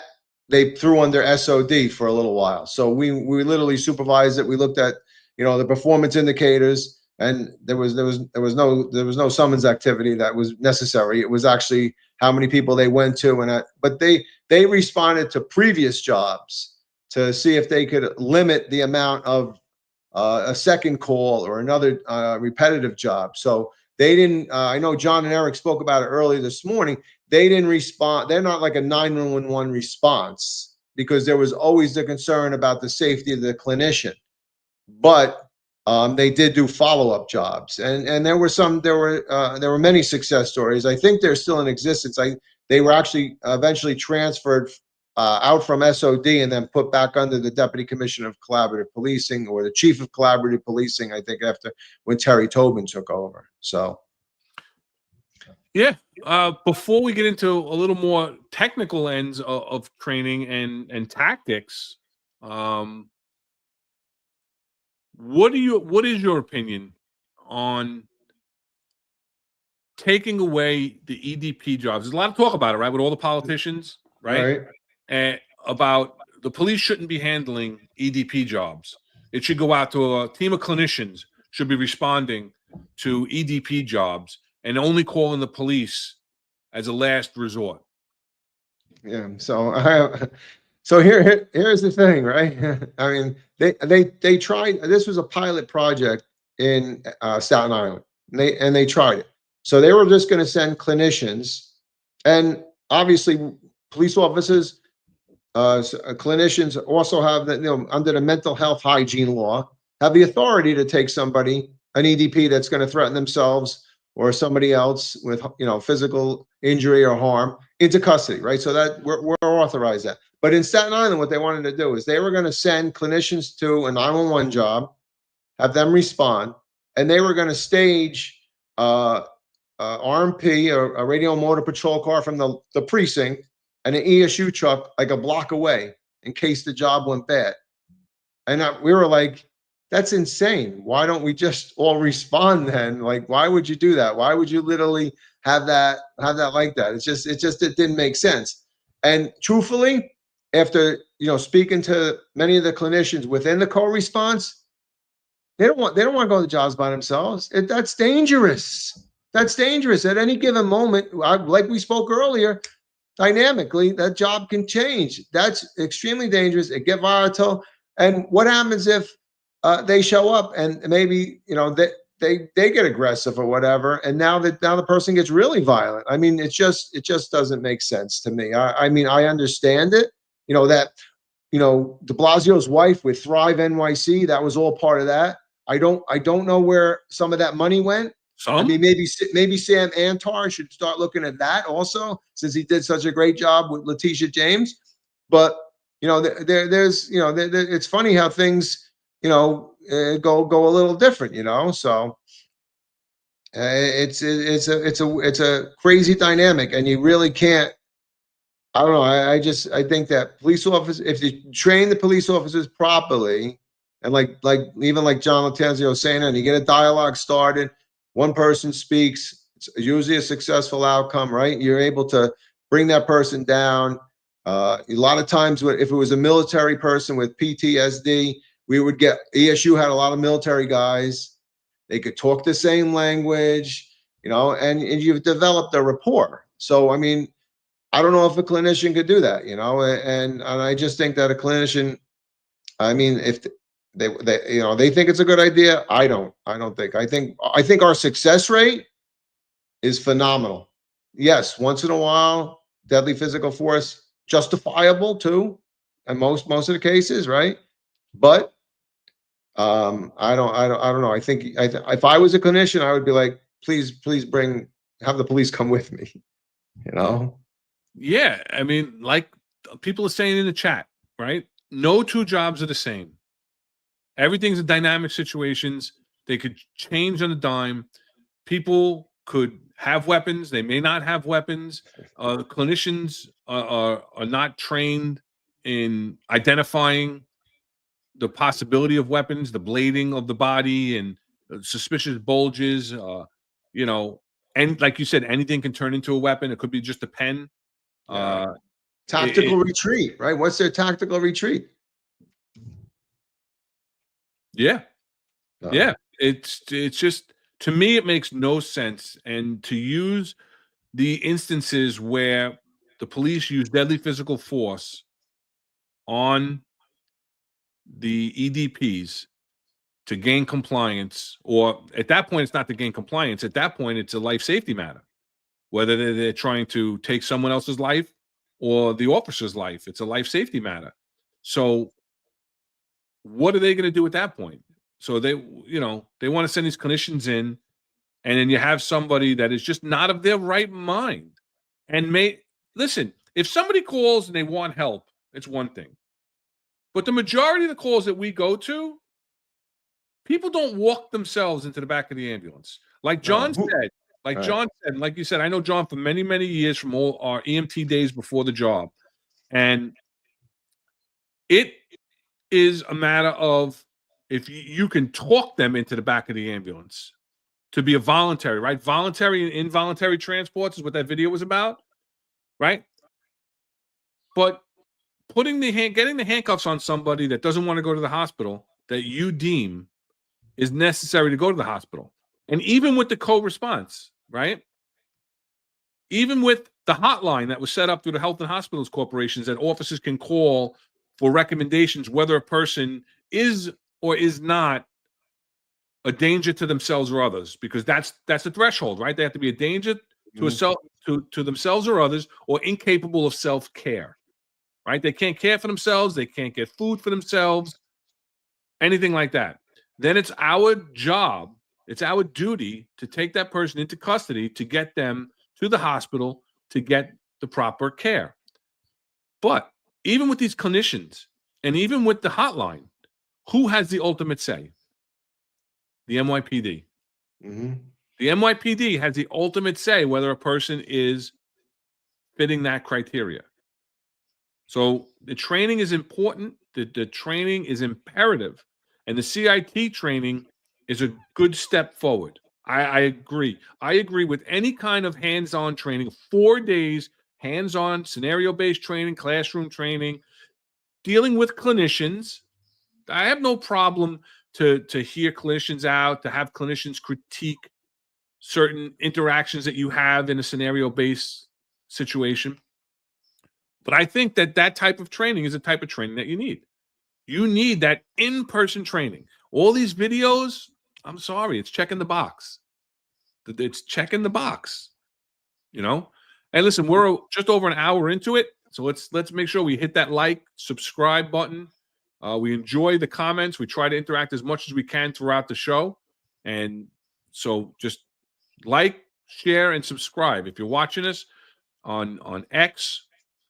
they threw under SOD for a little while. So we literally supervised it. We looked at, the performance indicators, and there was no summons activity that was necessary. It was actually how many people they went to, but they responded to previous jobs to see if they could limit the amount of a second call or another repetitive job. So they didn't. I know John and Eric spoke about it earlier this morning. They didn't respond. They're not like a 911 response because there was always the concern about the safety of the clinician. But they did do follow-up jobs, and there were many success stories. I think they're still in existence. They were actually eventually transferred out from SOD and then put back under the Deputy Commissioner of Collaborative Policing or the Chief of Collaborative Policing, I think, after when Terry Tobin took over. So, yeah. Before we get into a little more technical ends of training and tactics, what is your opinion on taking away the EDP jobs? There's a lot of talk about it, right? With all the politicians, right? And about the police shouldn't be handling EDP jobs. It should go out to a team of clinicians should be responding to EDP jobs and only calling the police as a last resort. Yeah. So So here's the thing, right? I mean, they tried. This was a pilot project in Staten Island, and they tried it. So they were just going to send clinicians, and obviously police officers, clinicians also have that, under the mental health hygiene law, have the authority to take somebody, an EDP that's going to threaten themselves or somebody else with, physical injury or harm, into custody, right? So that we're authorized that. But in Staten Island, what they wanted to do is they were going to send clinicians to a 911 job, have them respond, and they were going to stage RMP, or a radio motor patrol car from the precinct, and an ESU truck like a block away in case the job went bad. And we were like, that's insane. Why don't we just all respond then? Like, why would you do that? Why would you literally have that like that? It didn't make sense. And truthfully, after, speaking to many of the clinicians within the co-response, they don't want to go to jobs by themselves. That's dangerous. That's dangerous. At any given moment, like we spoke earlier, dynamically, that job can change. That's extremely dangerous. It get volatile. And what happens if they show up and maybe, they get aggressive or whatever, and now the person gets really violent? I mean, it just doesn't make sense to me. I mean, I understand it. That de Blasio's wife with Thrive NYC, that was all part of that. I don't know where some of that money went. I mean, maybe Sam Antar should start looking at that also, since he did such a great job with Letitia James. But there's it's funny how things go a little different. So it's a crazy dynamic, and you really can't. I don't know. I think that police officers, if you train the police officers properly, and even like John Latanzio was saying, and you get a dialogue started, one person speaks, it's usually a successful outcome, right? You're able to bring that person down. A lot of times, if it was a military person with PTSD, we would get, ESU had a lot of military guys. They could talk the same language, and you've developed a rapport. So, I mean, I don't know if a clinician could do that, and I just think that a clinician, I mean, if they think it's a good idea, I don't think. I think our success rate is phenomenal. Yes, once in a while, deadly physical force, justifiable too, and most of the cases, right? But I don't know. I think if I was a clinician, I would be like, please have the police come with me, Yeah, I mean, like people are saying in the chat, right? No two jobs are the same. Everything's in dynamic situations. They could change on a dime. People could have weapons. They may not have weapons. Clinicians are not trained in identifying the possibility of weapons, the blading of the body, and suspicious bulges. And like you said, anything can turn into a weapon. It could be just a pen. Tactical retreat, right? What's their tactical retreat? Yeah. It's just, to me, it makes no sense. And to use the instances where the police use deadly physical force on the EDPs to gain compliance, or at that point, it's not to gain compliance. At that point, it's a life safety matter. Whether they're trying to take someone else's life or the officer's life, it's a life safety matter. So what are they going to do at that point? So they want to send these clinicians in, and then you have somebody that is just not of their right mind. And listen, if somebody calls and they want help, it's one thing. But the majority of the calls that we go to, people don't walk themselves into the back of the ambulance. Like John said, like you said, I know John for many, many years from all our EMT days before the job. And it is a matter of, if you can talk them into the back of the ambulance to be a voluntary, right? Voluntary and involuntary transports is what that video was about, right? But getting the handcuffs on somebody that doesn't want to go to the hospital, that you deem is necessary to go to the hospital. And even with the co-response, right? even with the hotline that was set up through the Health and Hospitals Corporations that officers can call for recommendations whether a person is or is not a danger to themselves or others, because that's the threshold, right? They have to be a danger to to themselves or others, or incapable of self-care, right? They can't care for themselves, they can't get food for themselves, anything like that. Then it's our job, it's our duty to take that person into custody to get them to the hospital to get the proper care. But even with these clinicians and even with the hotline, who has the ultimate say? The NYPD. Mm-hmm. The NYPD has the ultimate say whether a person is fitting that criteria. So the training is important. The training is imperative. And the CIT training is a good step forward. I agree. I agree with any kind of hands-on training, 4 days, hands-on, scenario-based training, classroom training, dealing with clinicians. I have no problem to hear clinicians out, to have clinicians critique certain interactions that you have in a scenario-based situation. But I think that type of training is the type of training that you need. You need that in-person training. All these videos, I'm sorry, it's checking the box. It's checking the box, you know? And listen, we're just over an hour into it, so let's make sure we hit that like, subscribe button. We enjoy the comments. We try to interact as much as we can throughout the show. And so just like, share, and subscribe. If you're watching us on X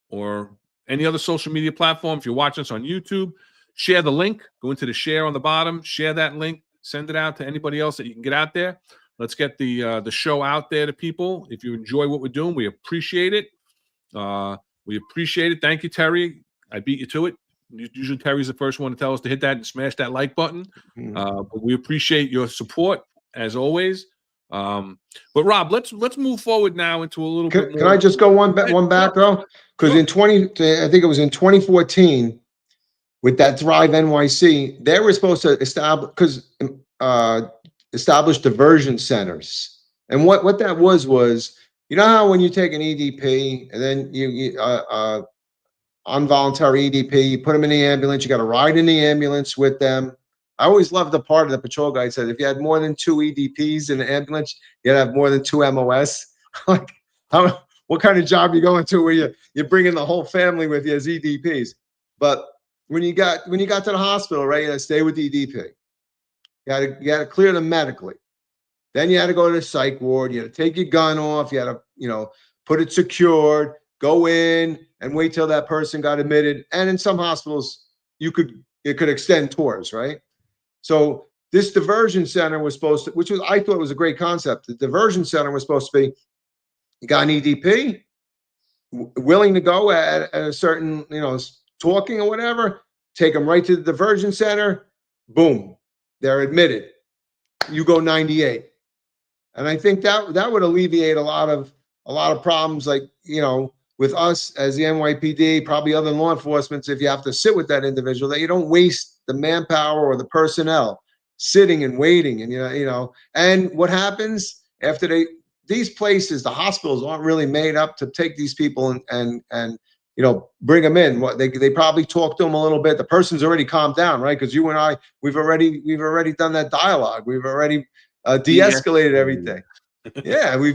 or any other social media platform, if you're watching us on YouTube, share the link. Go into the share on the bottom, share that link, send it out to anybody else that you can get out there. Let's get the show out there to people. If you enjoy what we're doing, we appreciate it. We appreciate it. Thank you, Terry. I beat you to it. Usually Terry's the first one to tell us to hit that and smash that like button. But we appreciate your support as always. But Rob, let's move forward now into a little bit more. Can I just go one back though? Because I think it was in 2014, with that Thrive NYC, they were supposed to establish diversion centers. And what that was, you know how when you take an EDP and then you involuntary EDP, you put them in the ambulance, you got to ride in the ambulance with them. I always loved the part of the patrol guy said, if you had more than 2 EDPs in the ambulance, you'd have more than 2 MOS. Like, what kind of job you going to where you're bringing the whole family with you as EDPs? But when you got to the hospital, right, you had to stay with the EDP. You had to clear them medically. Then you had to go to the psych ward. You had to take your gun off. You had to, put it secured, go in and wait till that person got admitted. And in some hospitals, it could extend tours, right? So this diversion center was supposed to, I thought was a great concept. The diversion center was supposed to be, you got an EDP, willing to go at a certain, talking or whatever, take them right to the diversion center, boom, they're admitted. You go 98. And I think that would alleviate a lot of problems, like, with us as the NYPD, probably other law enforcement, if you have to sit with that individual, that you don't waste the manpower or the personnel sitting and waiting. And, and what happens after these places, the hospitals aren't really made up to take these people and bring them in. What they probably talk to them a little bit. The person's already calmed down, right? Because you and I, we've already done that dialogue. We've already de-escalated everything. Yeah, we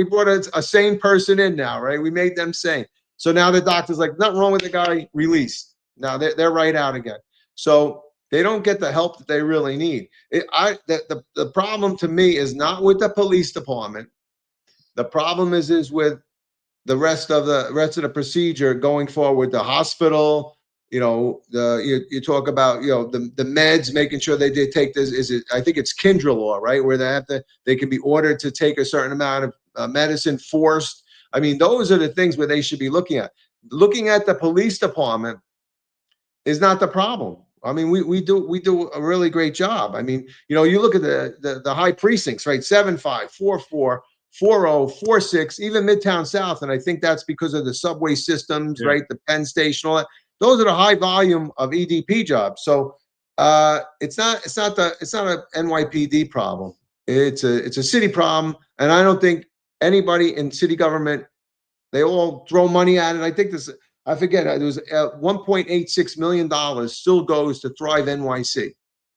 brought a sane person in now, right? We made them sane. So now the doctor's like, nothing wrong with the guy, released. Now they're right out again. So they don't get the help that they really need. The problem to me is not with the police department. The problem is with the rest of the procedure going forward. The hospital, you talk about, the meds, making sure they did take this. I think it's Kindra law, right? Where they can be ordered to take a certain amount of medicine forced. I mean, those are the things where they should be looking at. Looking at the police department is not the problem. I mean, we do a really great job. I mean, you look at the high precincts, right? 7-5, 4-4, 4-0, 4-6, even Midtown South. And I think that's because of the subway systems, right? The Penn Station, all that. Those are the high volume of EDP jobs. So it's not a NYPD problem. It's a city problem. And I don't think anybody in city government, they all throw money at it. I think this, I forget, it was $1.86 million still goes to Thrive NYC.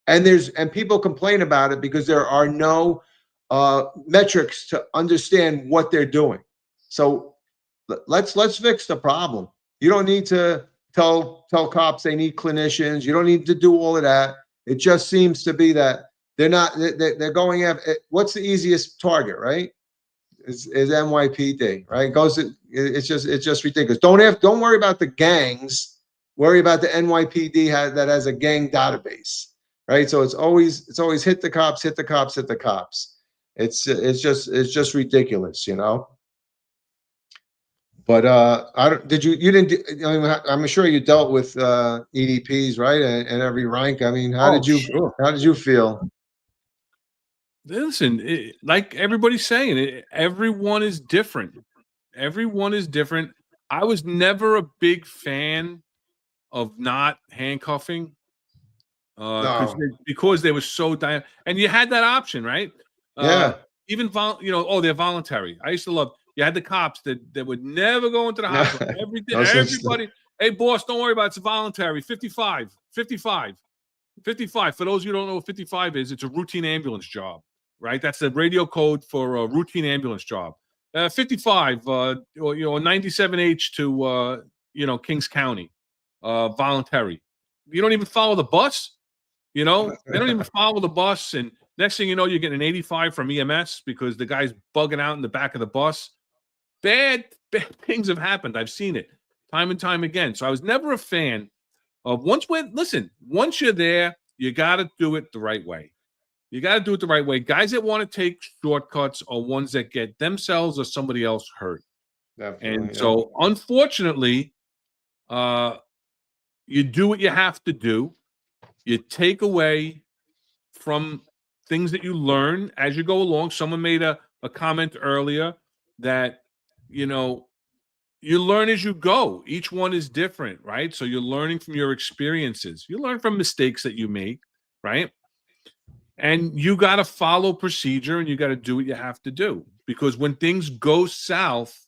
And people complain about it because there are no metrics to understand what they're doing. So let's fix the problem. You don't need to tell cops they need clinicians. You don't need to do all of that. It just seems to be that they're going after, what's the easiest target, right? Is NYPD, right? It's just ridiculous. Don't worry about the gangs. Worry about the NYPD that has a gang database, right? So it's always hit the cops, hit the cops, hit the cops. It's just ridiculous, you know. But I don't. You didn't? I mean, I'm sure you dealt with EDPs, right? And every rank. I mean, how did you feel? Listen, like everybody's saying, everyone is different. Everyone is different. I was never a big fan of not handcuffing No. because they were so and you had that option, right? Yeah. Even they're voluntary. I used to love. You had the cops that would never go into the hospital. Everybody, hey boss, don't worry about it. It's voluntary. 55. For those of you who don't know what 55 is, it's a routine ambulance job, right? That's the radio code for a routine ambulance job. 55, or 97H to Kings County, voluntary. You don't even follow the bus. They don't even follow the bus, and next thing you know, you're getting an 85 from EMS because the guy's bugging out in the back of the bus. Bad things have happened. I've seen it time and time again. So I was never a fan of once you're there, you got to do it the right way. You got to do it the right way. Guys that want to take shortcuts are ones that get themselves or somebody else hurt. Definitely, and so, unfortunately, you do what you have to do. You take away from things that you learn as you go along. Someone made a comment earlier that, you learn as you go. Each one is different, right? So you're learning from your experiences. You learn from mistakes that you make, right? And you got to follow procedure and you got to do what you have to do. Because when things go south,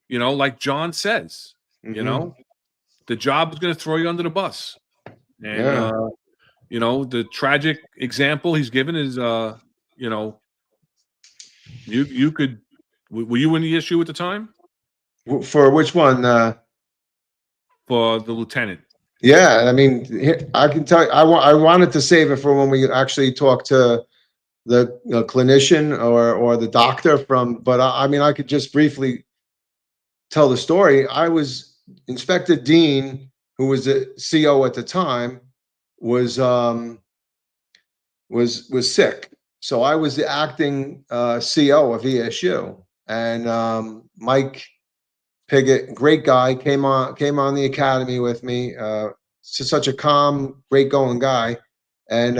like John says, the job is going to throw you under the bus. And, the tragic example he's given is, you could, were you in the issue at the time? For which one? For the lieutenant. Yeah, I mean, I can tell you, I wanted to save it for when we actually talk to the clinician or the doctor but I mean, I could just briefly tell the story. I was Inspector Dean, who was the CO at the time, was sick. So I was the acting CO of ESU, and Mike Piggott, great guy, came on the academy with me. Such a calm, great going guy. And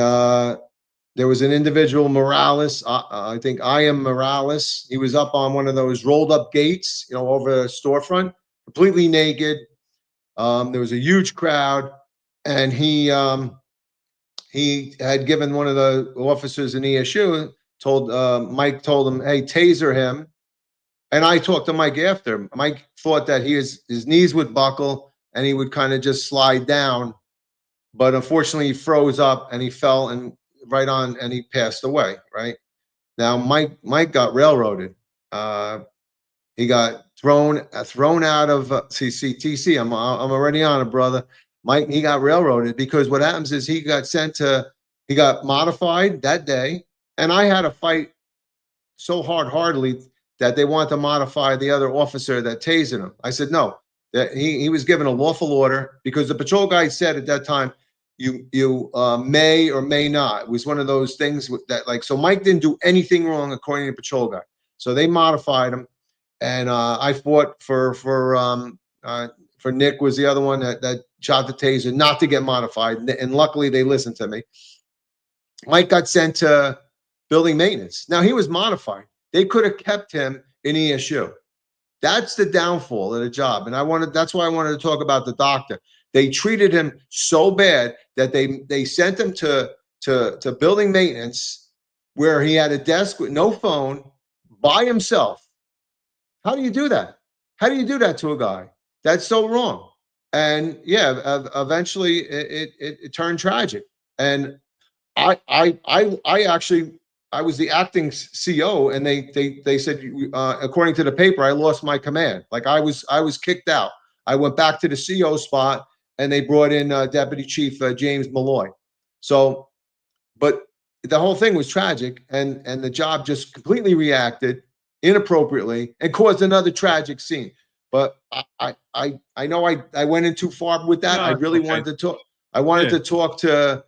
there was an individual, Morales. I think I am Morales. He was up on one of those rolled up gates, over a storefront, completely naked. There was a huge crowd, and he had given one of the officers in ESU, Mike told him, hey, taser him. And I talked to Mike after. Mike thought that his knees would buckle and he would kind of just slide down. But unfortunately, he froze up and he fell and he passed away, right? Now, Mike got railroaded. He got thrown out of CCTC. I'm already on it, brother. Mike, he got railroaded because what happens is he got modified that day. And I had to fight so hard-heartedly that they want to modify the other officer that tasered him. I said, no, that he was given a lawful order because the patrol guy said at that time, you may or may not. It was one of those things that so Mike didn't do anything wrong according to the patrol guy. So they modified him. And I fought for Nick was the other one that shot the taser not to get modified. And luckily they listened to me. Mike got sent to building maintenance. Now he was modified. They could have kept him in ESU. That's the downfall of the job. And that's why I wanted to talk about the doctor. They treated him so bad that they sent him to building maintenance where he had a desk with no phone, by himself. How do you do that? How do you do that to a guy? That's so wrong. And yeah, eventually it turned tragic. And I actually, I was the acting CO, and they said, according to the paper, I lost my command. Like I was kicked out. I went back to the CO spot, and they brought in Deputy Chief James Malloy. So, but the whole thing was tragic, and the job just completely reacted inappropriately and caused another tragic scene. But I know I went in too far with that. No, I it's really okay. wanted to talk. I wanted Yeah. to talk to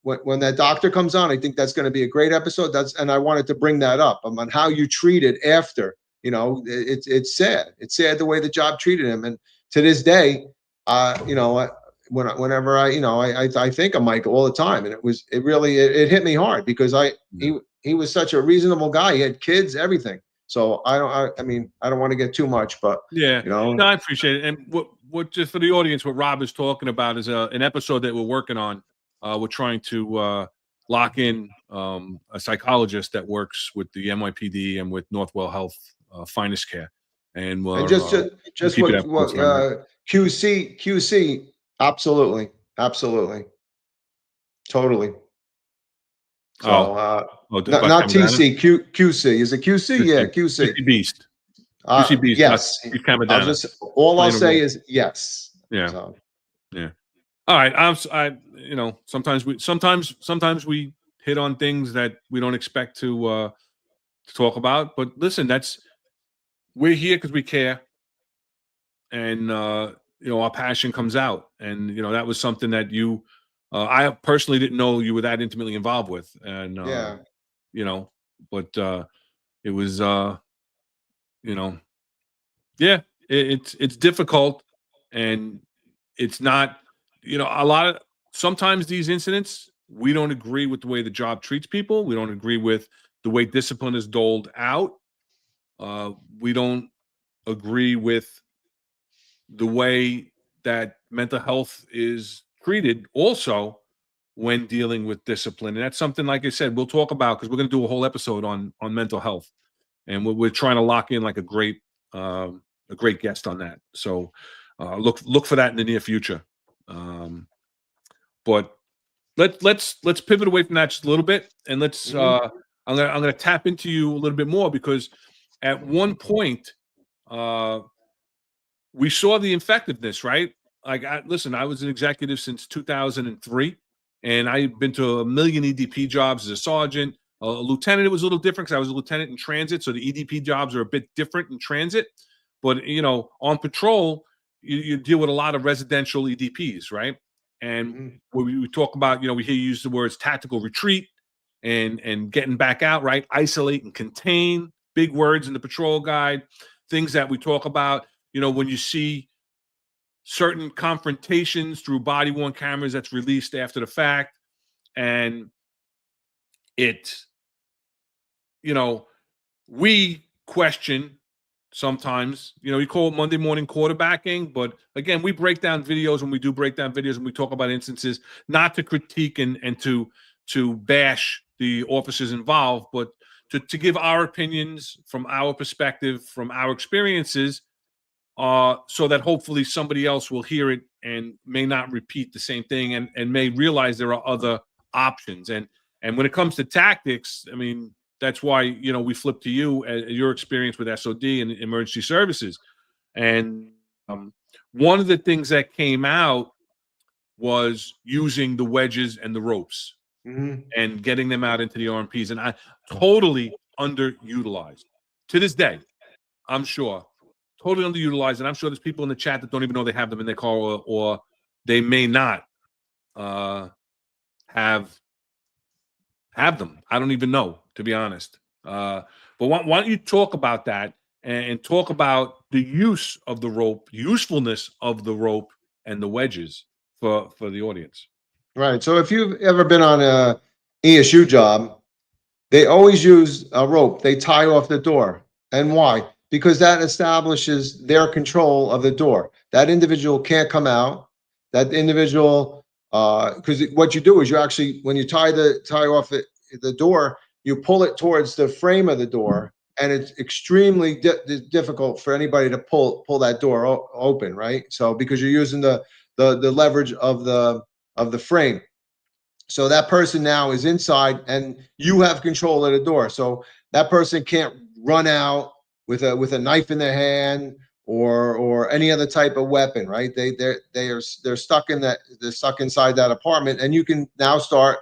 when that doctor comes on. I think that's going to be a great episode. And I wanted to bring that up on how you treated after. You know, it's sad. It's sad the way the job treated him. And to this day, you know, whenever I think of Mike all the time, and it really hit me hard because he was such a reasonable guy. He had kids, everything. So I mean, I don't want to get too much, but Yeah, you know, no, I appreciate it. And what just for the audience, what Rob is talking about is an episode that we're working on. We're trying to lock in a psychologist that works with the NYPD and with Northwell Health Finest Care, and we're and just keep it what up close on QC, absolutely, totally. So about not Camadana? TC, QC. Is it QC? Yeah, QC. QC Beast. QC Beast. Yes. Chief Camadana. All I'll Playing a say role. is yes. Yeah. So, Yeah. All right. You know, sometimes we hit on things that we don't expect to talk about. But listen, we're here because we care, and you know, our passion comes out. And you know, that was something that I personally didn't know you were that intimately involved with. And yeah. you know, but it was you know, yeah, it's difficult, and it's not, you know, sometimes these incidents, we don't agree with the way the job treats people. We don't agree with the way discipline is doled out. We don't agree with the way that mental health is treated also when dealing with discipline. And that's something, like I said, we'll talk about, because we're going to do a whole episode on mental health, and we're trying to lock in like a great guest on that. So look for that in the near future. But let's pivot away from that just a little bit, and let's I'm gonna tap into you a little bit more, because at one point we saw the effectiveness, right? Like, listen, I was an executive since 2003, and I've been to a million EDP jobs as a sergeant. A lieutenant, it was a little different because I was a lieutenant in transit, so the EDP jobs are a bit different in transit. But you know, on patrol, you deal with a lot of residential EDPs, right? And when we talk about, you know, we hear you use the words tactical retreat and getting back out, right? Isolate and contain, big words in the patrol guide, things that we talk about. You know, when you see certain confrontations through body-worn cameras that's released after the fact, and you know, we question sometimes, you know, you call it Monday morning quarterbacking, but again, we break down videos when we do break down videos, and we talk about instances, not to critique and to bash the officers involved, but to give our opinions from our perspective, from our experiences, so that hopefully somebody else will hear it and may not repeat the same thing, and may realize there are other options. And when it comes to tactics, I mean, that's why, you know, we flip to you, your experience with SOD and emergency services. And one of the things that came out was using the wedges and the ropes and getting them out into the RMPs. And I totally underutilized to this day, I'm sure. Totally underutilized. And I'm sure there's people in the chat that don't even know they have them in their car, or they may not have them. I don't even know, to be honest. But why don't you talk about that, and talk about the use of the rope, usefulness of the rope and the wedges for the audience. Right. So if you've ever been on a ESU job, they always use a rope. They tie off the door. And why? Because that establishes their control of the door. That individual can't come out. That individual, because what you do is you actually, when you tie off the door, you pull it towards the frame of the door, and it's extremely difficult for anybody to pull that door open, right? So because you're using the leverage of the frame. So that person now is inside, and you have control of the door. So that person can't run out with a knife in their hand or any other type of weapon, right? They're stuck in that, they're stuck inside that apartment, and you can now start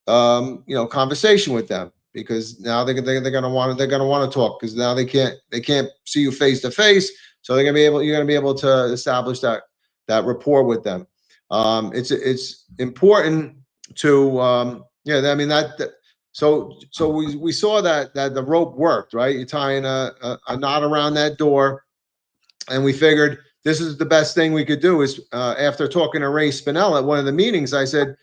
conversation with them, because now they're gonna want to talk, because now they can't see you face to face, so you're gonna be able to establish that rapport with them. It's important to I mean so we saw that the rope worked, right? You're tying a knot around that door, and we figured this is the best thing we could do. Is after talking to Ray Spinell at one of the meetings, I said,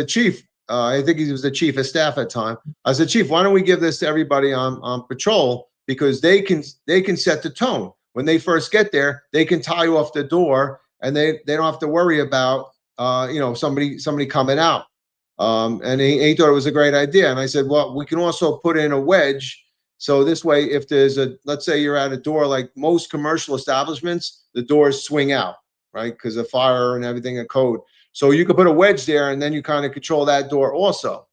Chief, I think he was the chief of staff at the time. I said, Chief, why don't we give this to everybody on patrol, because they can set the tone when they first get there. They can tie you off the door, and they don't have to worry about somebody coming out. And he thought it was a great idea. And I said, well, we can also put in a wedge. So this way, if there's let's say you're at a door, like most commercial establishments, the doors swing out, right? Because of fire and everything, a code. So you could put a wedge there, and then you kind of control that door also.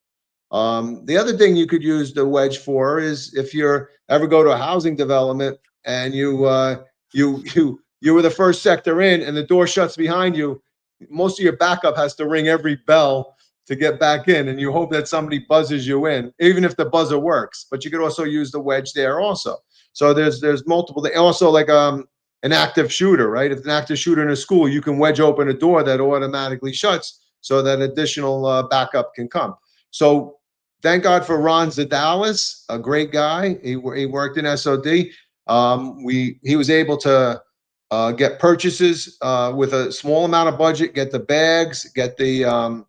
The other thing you could use the wedge for is if you're ever go to a housing development, and you were the first sector in, and the door shuts behind you, most of your backup has to ring every bell to get back in, and you hope that somebody buzzes you in, even if the buzzer works. But you could also use the wedge there also. So there's multiple. Also, like an active shooter, right? If an active shooter in a school, you can wedge open a door that automatically shuts, so that additional backup can come. So thank God for Ron Zadalis, a great guy. He worked in SOD. He was able to get purchases with a small amount of budget, get the bags, get the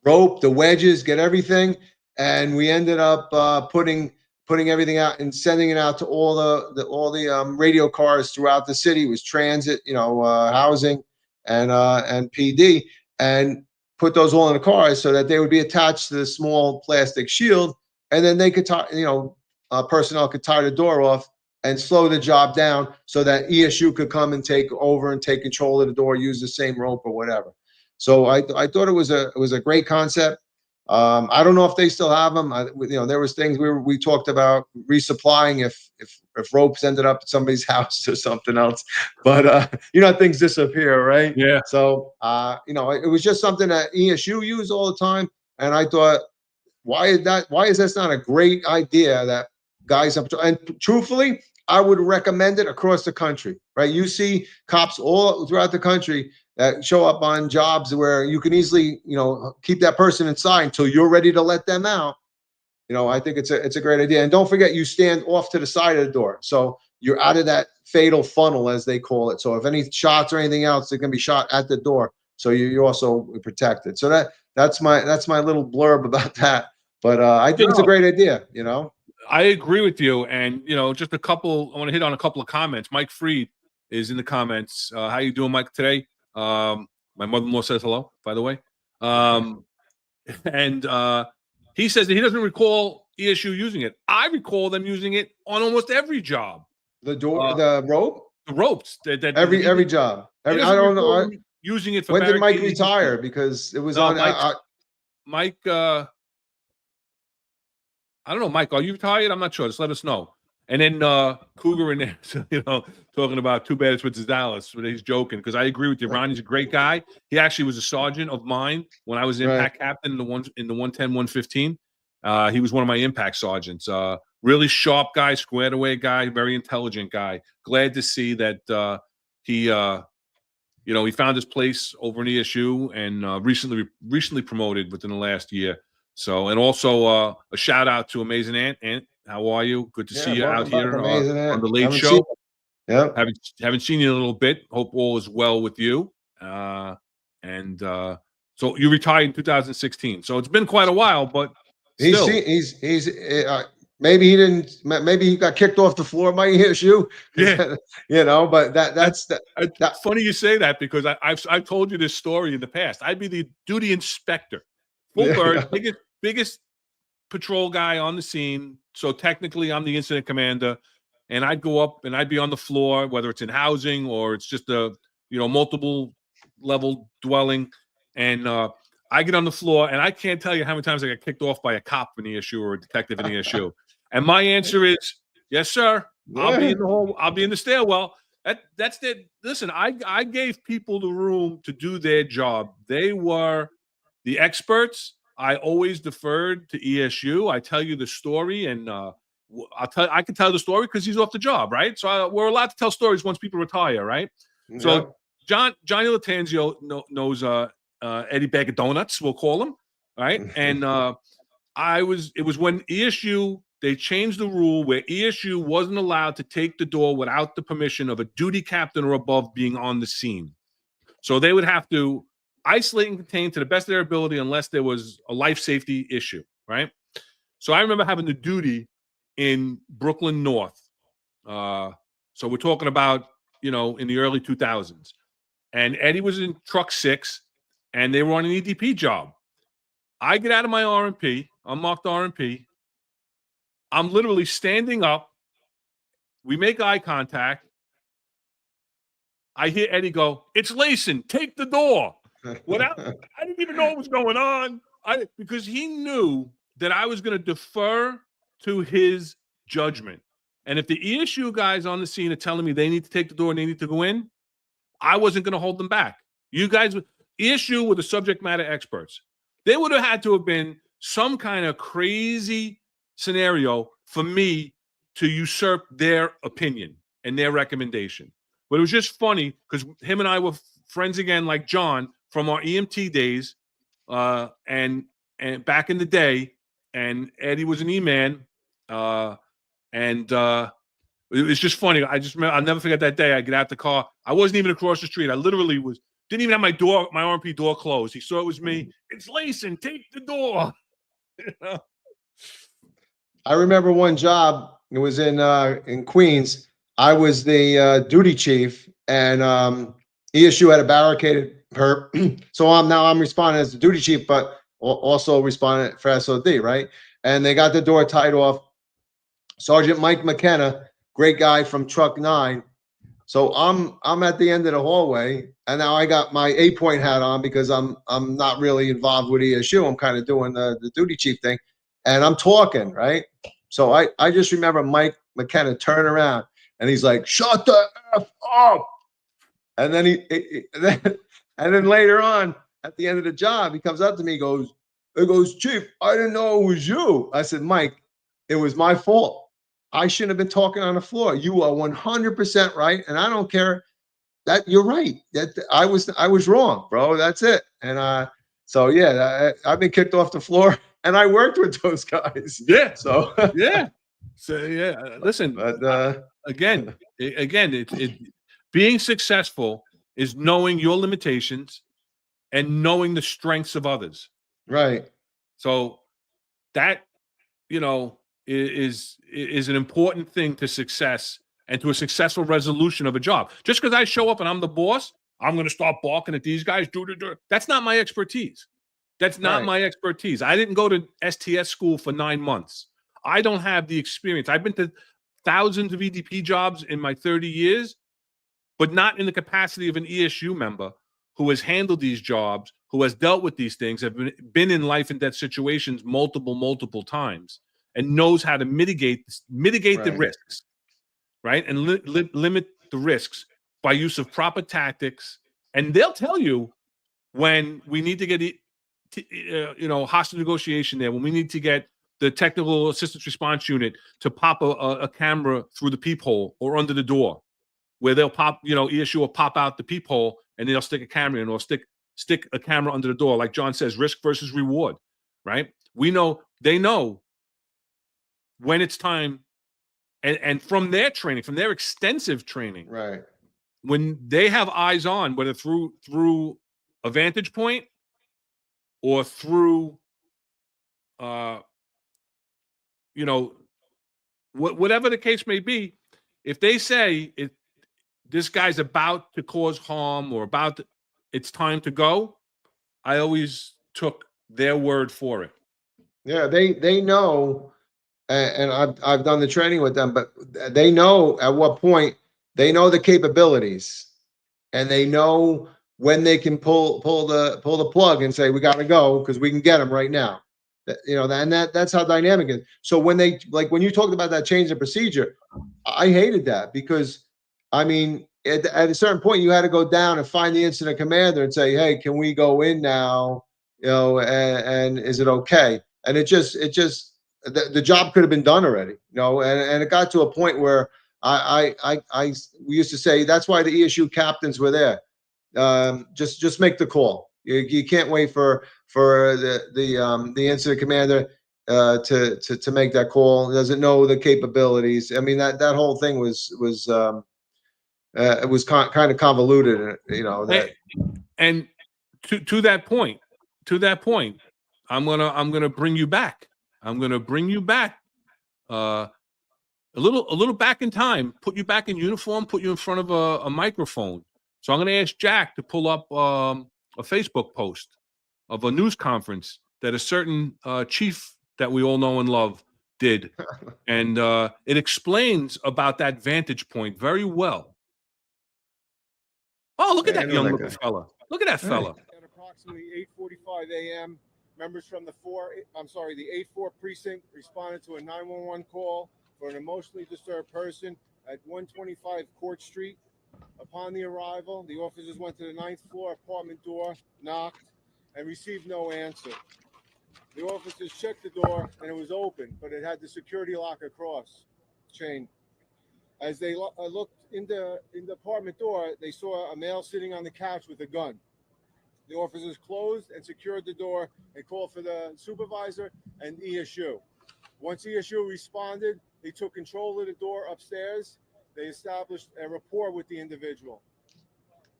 rope, the wedges, get everything. And we ended up putting everything out and sending it out to all the radio cars throughout the city. It was transit, housing, and PD, and put those all in the cars so that they would be attached to the small plastic shield, and then they could personnel could tie the door off and slow the job down, so that ESU could come and take over and take control of the door, use the same rope or whatever. So I thought it was a great concept. I don't know if they still have them. There was things we talked about resupplying if ropes ended up at somebody's house or something else, but things disappear, right? Yeah. So it was just something that ESU used all the time, and I thought, why is that not a great idea that guys have? And truthfully, I would recommend it across the country, right? You see cops all throughout the country that show up on jobs where you can easily, keep that person inside until you're ready to let them out. I think it's a great idea. And don't forget, you stand off to the side of the door, so you're out of that fatal funnel, as they call it. So if any shots or anything else, they're going to be shot at the door, so you're also protected. So that's my little blurb about that. But I think it's a great idea. I agree with you. And, just I want to hit on a couple of comments. Mike Freed is in the comments. How you doing, Mike, today? My mother-in-law says hello, by the way. And he says that he doesn't recall ESU using it. I recall them using it on almost every job. The door, the rope? The ropes. Every job. I don't know. Using it for when did Mike retire? Because it was on Mike, I don't know, Mike, are you retired? I'm not sure. Just let us know. And then Cougar in there, talking about too bad it's with Dallas. But he's joking, because I agree with you. Ronnie's a great guy. He actually was a sergeant of mine when I was impact captain in the 110, 115. He was one of my impact sergeants. Really sharp guy, squared away guy, very intelligent guy. Glad to see that he found his place over in ESU, and recently promoted within the last year. So, and also a shout out to Amazing Ant. Ant, how are you? Good to see you out here on the late show. Yeah, haven't seen you in a little bit. Hope all is well with you. So you retired in 2016. So it's been quite a while, but still. He's maybe he didn't. Maybe he got kicked off the floor by ESU. Yeah, but that's funny you say that, because I've told you this story in the past. I'd be the duty inspector. Full bird, biggest patrol guy on the scene. So technically I'm the incident commander, and I'd go up and I'd be on the floor, whether it's in housing or it's just a, multiple level dwelling. And I get on the floor, and I can't tell you how many times I got kicked off by a cop in the issue or a detective in the issue. And my answer is, yes, sir. I'll be in the hall. I'll be in the stairwell. That's it. Listen, I gave people the room to do their job. They were the experts. I always deferred to ESU. I tell you the story, and I can tell the story because he's off the job, right? So we're allowed to tell stories once people retire, right? Yep. So Johnny Latanzio knows Eddie Bag of Donuts, we'll call him, right? And it was when ESU, they changed the rule where ESU wasn't allowed to take the door without the permission of a duty captain or above being on the scene. So they would have to isolate and contain to the best of their ability unless there was a life safety issue, right? So I remember having the duty in Brooklyn North. So we're talking about, in the early 2000s. And Eddie was in truck 6, and they were on an EDP job. I get out of my RMP, unmarked RMP. I'm literally standing up. We make eye contact. I hear Eddie go, "It's Leyson, take the door." I didn't even know what was going on. Because he knew that I was going to defer to his judgment. And if the ESU guys on the scene are telling me they need to take the door and they need to go in, I wasn't going to hold them back. You guys, ESU were the subject matter experts. They would have had to have been some kind of crazy scenario for me to usurp their opinion and their recommendation. But it was just funny because him and I were friends again, like John, from our EMT days, and back in the day. And Eddie was an E-man, and it was just funny. I'll never forget that day. I get out the car. I wasn't even across the street. I literally didn't even have my RMP door closed. He saw it was me. "It's Leyson, take the door." I remember one job. It was in Queens. I was the duty chief, and ESU had a barricaded her. So I'm responding as the duty chief, but also responding for SOD, right? And they got the door tied off. Sergeant Mike McKenna, great guy from Truck 9. So I'm at the end of the hallway, and now I got my 8-point hat on because I'm not really involved with ESU. I'm kind of doing the duty chief thing, and I'm talking, right? So I just remember Mike McKenna turn around, and he's like, "Shut the F up!" And then and then later on at the end of the job, he comes up to me, he goes, "Chief, I didn't know it was you." I said, "Mike, it was my fault. I shouldn't have been talking on the floor. You are 100% right, and I don't care that you're right. That I was wrong, bro. That's it." And so yeah, I've been kicked off the floor, and I worked with those guys. Yeah. So yeah. So yeah. Listen. but Again, being successful is knowing your limitations and knowing the strengths of others. right. So that is an important thing to success and to a successful resolution of a job. Just because I show up and I'm the boss, I'm going to start barking at these guys. That's not my expertise. That's not Right. my expertise. I didn't go to STS school for 9 months. I don't have the experience. I've been to thousands of EDP jobs in my 30 years, but not in the capacity of an ESU member who has handled these jobs, who has dealt with these things, have been in life and death situations multiple times, and knows how to mitigate the Right. risks, right? And limit the risks by use of proper tactics. And they'll tell you when we need to get, hostage negotiation there, when we need to get the technical assistance response unit to pop a camera through the peephole or under the door, where they'll pop, ESU will pop out the peephole and they'll stick a camera in, or stick a camera under the door. Like John says, risk versus reward, right? They know when it's time, and from their training, from their extensive training, Right. when they have eyes on, whether through a vantage point or through, whatever the case may be, if they say this guy's about to cause harm or it's time to go, I always took their word for it. Yeah, they know, and I've done the training with them, but they know at what point, they know the capabilities, and they know when they can pull the plug and say we got to go because we can get them right now. And that's how dynamic it is. So when they, like when you talked about that change of procedure, I hated that because I mean at a certain point you had to go down and find the incident commander and say, hey, can we go in now? And is it okay? And the job could have been done already, and it got to a point where we used to say that's why the ESU captains were there. Just make the call. You can't wait for the incident commander to make that call. Doesn't know the capabilities. I mean that whole thing was it was kind of convoluted. That And to that point, I'm gonna bring you back. I'm gonna bring you back. A little back in time, put you back in uniform, put you in front of a microphone. So I'm going to ask Jack to pull up a Facebook post of a news conference that a certain chief that we all know and love did. And it explains about that vantage point very well. Oh, look at that young looking fella. Look at that fella. At approximately 8:45 a.m., members from the 8-4 precinct responded to a 911 call for an emotionally disturbed person at 125 Court Street. Upon the arrival, the officers went to the 9th floor apartment door, knocked, and received no answer. The officers checked the door, and it was open, but it had the security lock across chain. As they looked in the apartment door, they saw a male sitting on the couch with a gun. The officers closed and secured the door and called for the supervisor and ESU. Once ESU responded, they took control of the door upstairs. They established a rapport with the individual.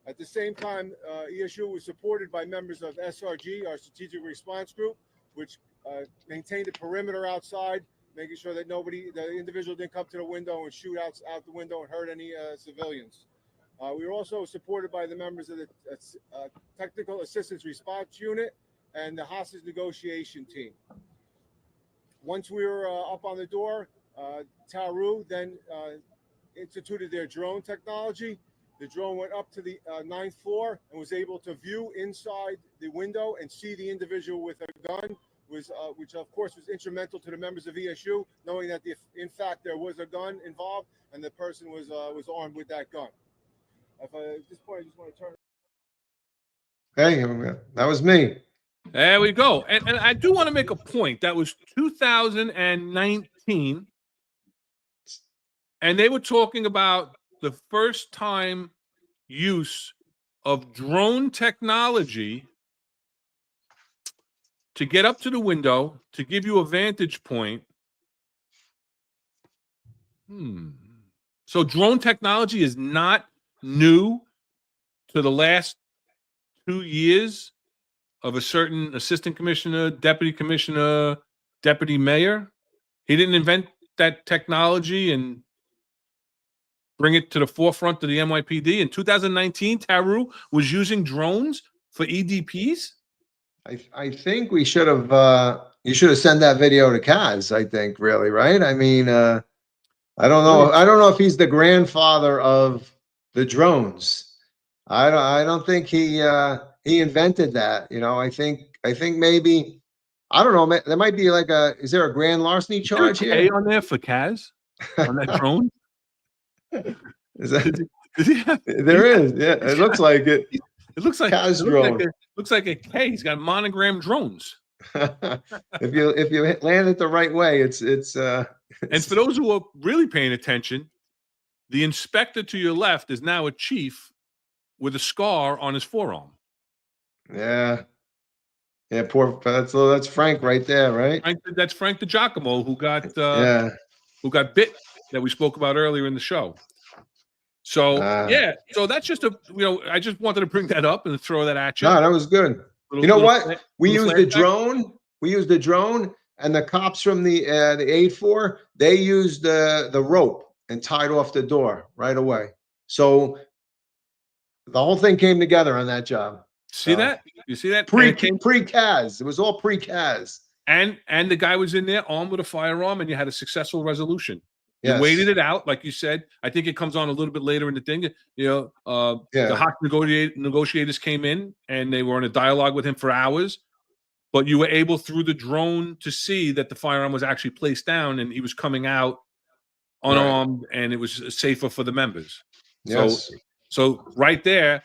At the same time, ESU was supported by members of SRG, our strategic response group, which maintained a perimeter outside, making sure that the individual didn't come to the window and shoot out the window and hurt any civilians. We were also supported by the members of the Technical Assistance Response Unit and the hostage negotiation team. Once we were up on the door, Taru then instituted their drone technology. The drone went up to the 9th floor and was able to view inside the window and see the individual with a gun, which of course was instrumental to the members of ESU, knowing that in fact there was a gun involved and the person was armed with that gun. At this point, I just want to turn. Hey, that was me. There we go. And I do want to make a point. That was 2019. And they were talking about the first time use of drone technology to get up to the window, to give you a vantage point. So drone technology is not new to the last 2 years of a certain assistant commissioner, deputy commissioner, deputy mayor. He didn't invent that technology and bring it to the forefront of the NYPD. In 2019, Taru was using drones for EDPs. I think we should have you should have sent that video to Kaz, I think, really, right? I mean, I don't know. I don't know if he's the grandfather of the drones. I don't think he invented that. I think maybe, I don't know, there might be like is there a grand larceny charge here? A on there for Kaz on that drone? Is that, there is, yeah. It looks like it. It looks like Kaz drone. Looks like a K. He's got monogram drones. If you land it the right way, it's and for those who are really paying attention, the inspector to your left is now a chief with a scar on his forearm. Yeah. Poor. That's Frank right there, right? That's Frank DeGiacomo who got bit, that we spoke about earlier in the show. So so that's just I just wanted to bring that up and throw that at you. No, that was good. You know what? We used the drone. We used the drone, and the cops from the 8-4, they used the rope and tied off the door right away. So the whole thing came together on that job. See that? You see that? Pre-Kaz. It was all pre-Kaz. And the guy was in there armed with a firearm, and you had a successful resolution. You Yes. waited it out, like you said. I think it comes on a little bit later in the thing. The hostage negotiators came in, and they were in a dialogue with him for hours. But you were able, through the drone, to see that the firearm was actually placed down, and he was coming out unarmed, and it was safer for the members. Yes. So right there,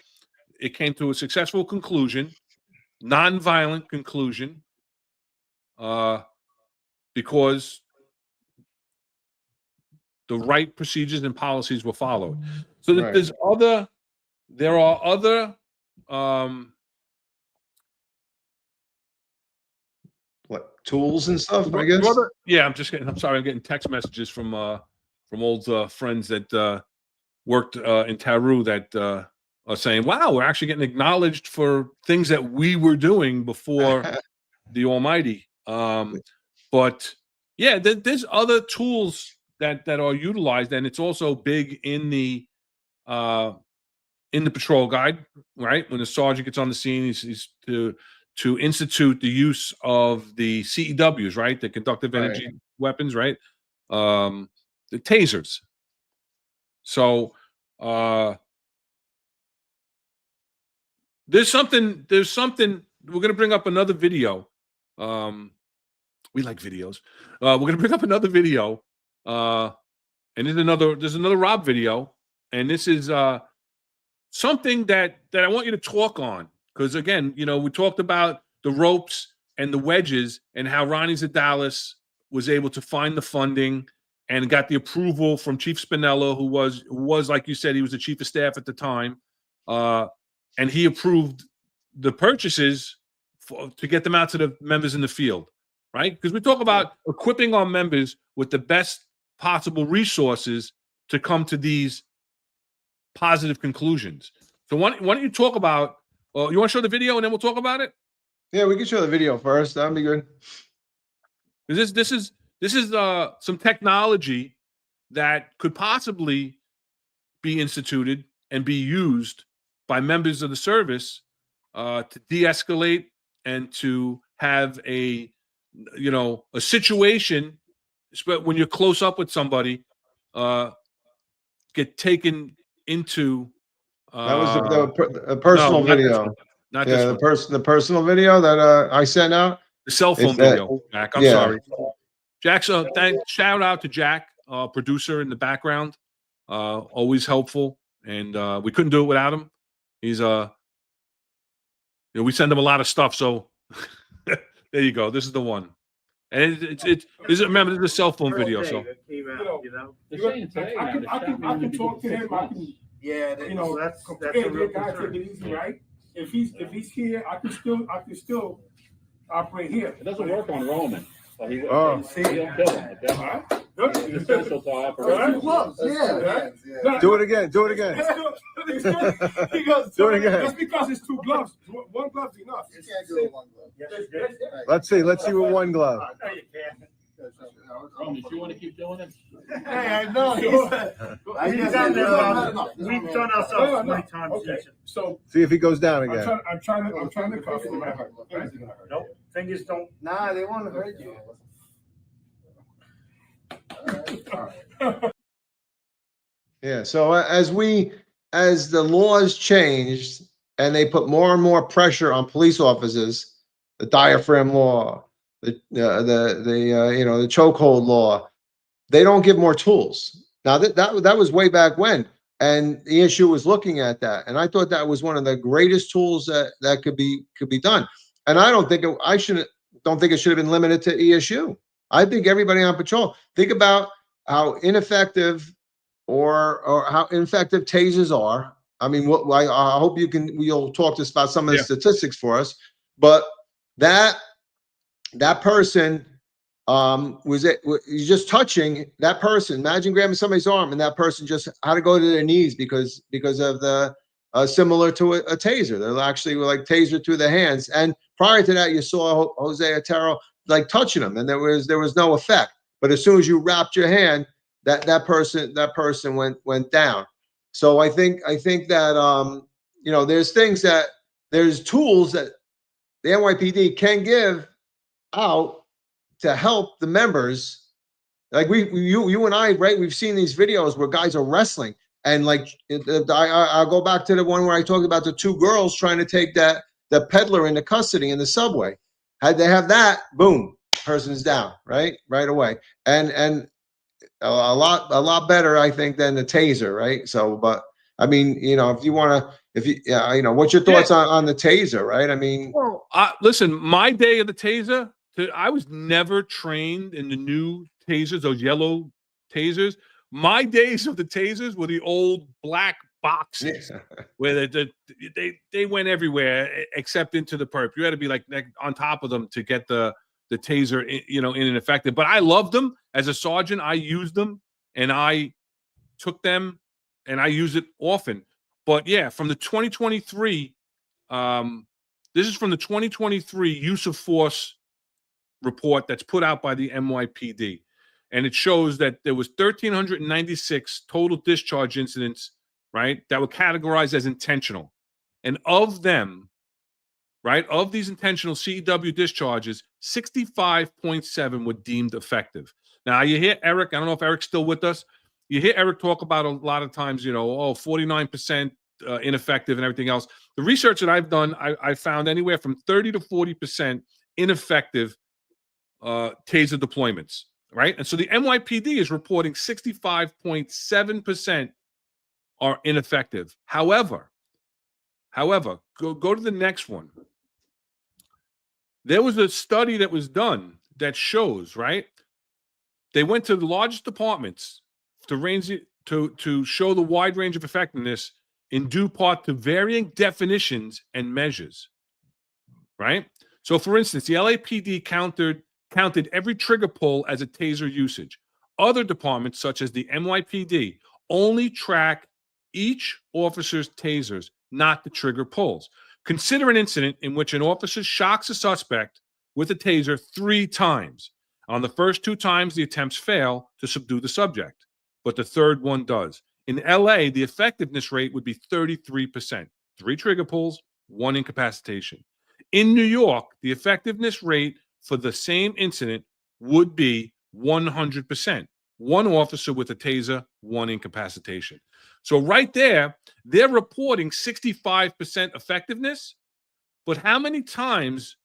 it came to a successful conclusion, non-violent conclusion, because the right procedures and policies were followed. So that there are other what, tools and stuff, I guess? Yeah, I'm sorry, I'm getting text messages from old friends that worked in Taru that are saying, wow, we're actually getting acknowledged for things that we were doing before the Almighty. But yeah, there's other tools that are utilized, and it's also big in the patrol guide, right? When the sergeant gets on the scene, he's to institute the use of the CEWs, right? The conductive energy weapons, right? The tasers. So there's something. We're going to bring up another video. We like videos. We're going to bring up another video, and there's another Rob video, and this is something that I want you to talk on, because again, we talked about the ropes and the wedges and how Ronnie Zadalis was able to find the funding and got the approval from Chief Spinello, who was like you said, he was the chief of staff at the time, and he approved the purchases to get them out to the members in the field, right? Because we talk about equipping our members with the best possible resources to come to these positive conclusions. So why don't you talk about? You want to show the video and then we'll talk about it? Yeah, we can show the video first. That'd be good. Because this is some technology that could possibly be instituted and be used by members of the service to de-escalate and to have a situation when you're close up with somebody, get taken into. That was the personal video. Not this one. The personal video that I sent out. The cell phone video, Jack. I'm sorry. Jack's shout out to Jack, producer in the background. Always helpful. And we couldn't do it without him. He's we send him a lot of stuff, so there you go. This is the one. And remember, this is a cell phone video, so I can talk to him. That's a real concern. Take it easy, right? If he's here, I can still operate here. It doesn't work on Roman. So he'll kill him. It's essential to operate. Do it again. Do it again. He goes, do it again. Just because it's two gloves. One glove's enough. You can't do it with one glove. Let's see with one glove. No, you can't. Roman, if you want to keep doing it. Hey, I know. We've done ourselves many times. Okay. So see if he goes down again. I'm trying to cuff him. Nope. Fingers don't. Nah, they won't hurt you. Yeah. So as the laws changed and they put more and more pressure on police officers, the diaphragm law, the chokehold law, they don't give more tools. Now that was way back when, and the issue was looking at that, and I thought that was one of the greatest tools that could be done. And I don't think it should have been limited to ESU. I think everybody on patrol. Think about how ineffective or how ineffective tasers are. I mean, I hope you'll talk to us about some of the statistics for us, but that person was just touching that person. Imagine grabbing somebody's arm and that person just had to go to their knees because of the similar to a taser. They're actually like taser through the hands. And prior to that, you saw Jose Otero like touching them, and there was no effect. But as soon as you wrapped your hand, that person went down. So I think that there's tools that the NYPD can give out to help the members. Like you and I, right? We've seen these videos where guys are wrestling, and like I'll go back to the one where I talked about the two girls trying to take the peddler into custody in the subway. Had they have that, boom, person's down, right away, and a lot better, I think, than the taser, right? So, but I mean, you know, if you want to, you know, what's your thoughts on the taser, right? I mean, well, listen, my day of the taser, I was never trained in the new tasers, those yellow tasers. My days of the tasers were the old black boxes where they went everywhere except into the perp. You had to be like on top of them to get the taser, you know, in and effective. But I loved them as a sergeant. I used them and I took them and I use it often. But yeah, from the 2023, this is from the 2023 use of force report that's put out by the NYPD. And it shows that there was 1,396 total discharge incidents, right, that were categorized as intentional. And of them, right, of these intentional CEW discharges, 65.7 were deemed effective. Now, you hear Eric, I don't know if Eric's still with us. You hear Eric talk about a lot of times, you know, 49% ineffective and everything else. The research that I've done, I found anywhere from 30 to 40% ineffective taser deployments, right? And so the NYPD is reporting 65.7% are ineffective. However, go to the next one. There was a study that was done that shows, right? They went to the largest departments to show the wide range of effectiveness in due part to varying definitions and measures, right? So, for instance, the LAPD counted every trigger pull as a taser usage. Other departments, such as the NYPD, only track each officer's tasers, not the trigger pulls. Consider an incident in which an officer shocks a suspect with a taser 3 times. On the first 2 times, the attempts fail to subdue the subject, but the third one does. In LA, the effectiveness rate would be 33%. 3 trigger pulls, 1 incapacitation. In New York, the effectiveness rate for the same incident would be 100%. 1 officer with a taser, 1 incapacitation. So right there, they're reporting 65% effectiveness, but how many times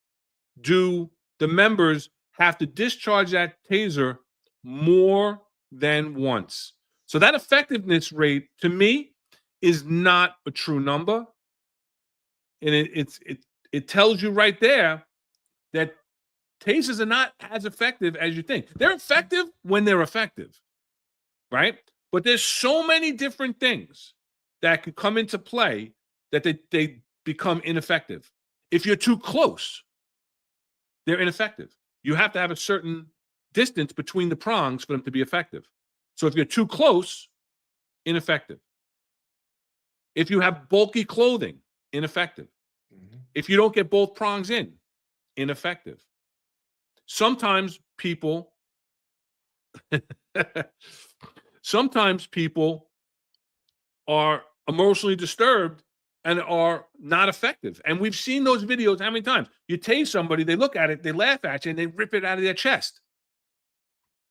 do the members have to discharge that taser? More than once. So that effectiveness rate, to me, is not a true number. And it tells you right there that tasers are not as effective as you think. They're effective when they're effective, right? But there's so many different things that could come into play that they become ineffective. If you're too close, they're ineffective. You have to have a certain distance between the prongs for them to be effective. So if you're too close, ineffective. If you have bulky clothing, ineffective. If you don't get both prongs in, ineffective. Sometimes people are emotionally disturbed and are not effective. And we've seen those videos how many times? You tase somebody, they look at it, they laugh at you, and they rip it out of their chest.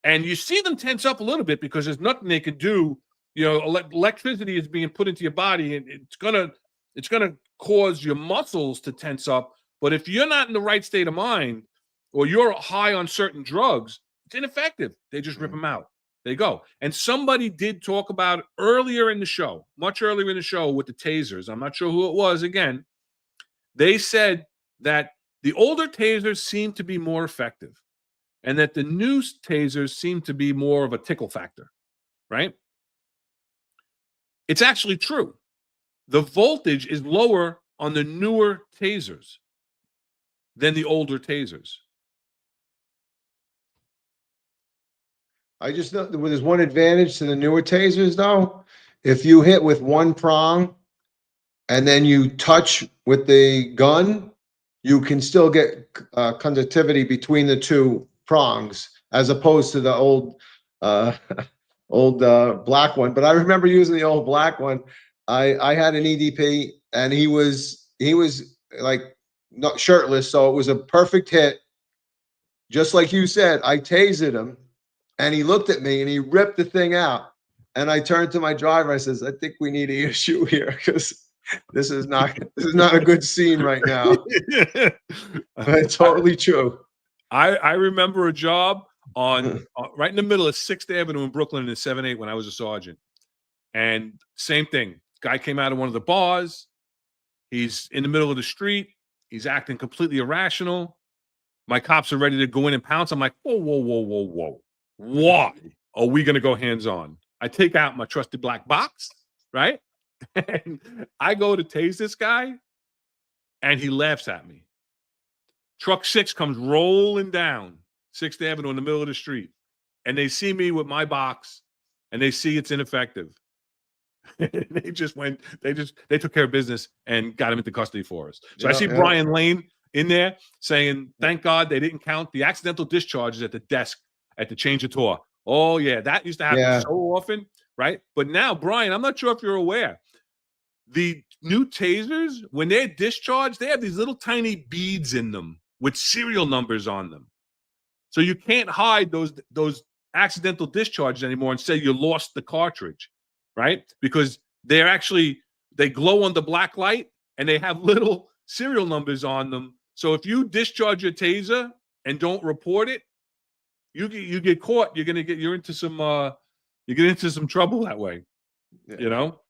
And you see them tense up a little bit because there's nothing they can do. You know, electricity is being put into your body, and it's gonna cause your muscles to tense up. But if you're not in the right state of mind, or you're high on certain drugs, it's ineffective. They just rip them out. They go. And somebody did talk about it earlier in the show, much earlier in the show with the tasers. I'm not sure who it was. Again, they said that the older tasers seem to be more effective, and that the new tasers seem to be more of a tickle factor, right? It's actually true. The voltage is lower on the newer tasers than the older tasers. I just know there's one advantage to the newer tasers, though. If you hit with one prong and then you touch with the gun, you can still get conductivity between the 2 prongs, as opposed to the old black one. But I remember using the old black one. I had an EDP, and he was like not shirtless, so it was a perfect hit. just like you said, I tasered him, and he looked at me and he ripped the thing out. And I turned to my driver. I says, "I think we need an issue here because this is not a good scene right now." It's totally true. I remember a job on right in the middle of 6th Avenue in Brooklyn in 7-8 when I was a sergeant. And same thing. Guy came out of one of the bars. He's in the middle of the street. He's acting completely irrational. My cops are ready to go in and pounce. I'm like, whoa, whoa, whoa, whoa, whoa. Why are we going to go hands on? I take out my trusty black box, right? And I go to tase this guy, and he laughs at me. Truck 6 comes rolling down 6th Avenue in the middle of the street, and they see me with my box, and they see it's ineffective. They took care of business and got him into custody for us. So I see Brian Lane in there saying, "Thank God they didn't count the accidental discharges at the desk at the change of tour." Oh yeah, that used to happen so often, right? But now, Brian, I'm not sure if you're aware, the new tasers, when they're discharged, they have these little tiny beads in them with serial numbers on them. So you can't hide those accidental discharges anymore and say you lost the cartridge, right? Because they glow on the black light and they have little serial numbers on them. So if you discharge your taser and don't report it, you get caught. You're into some trouble that way. You know.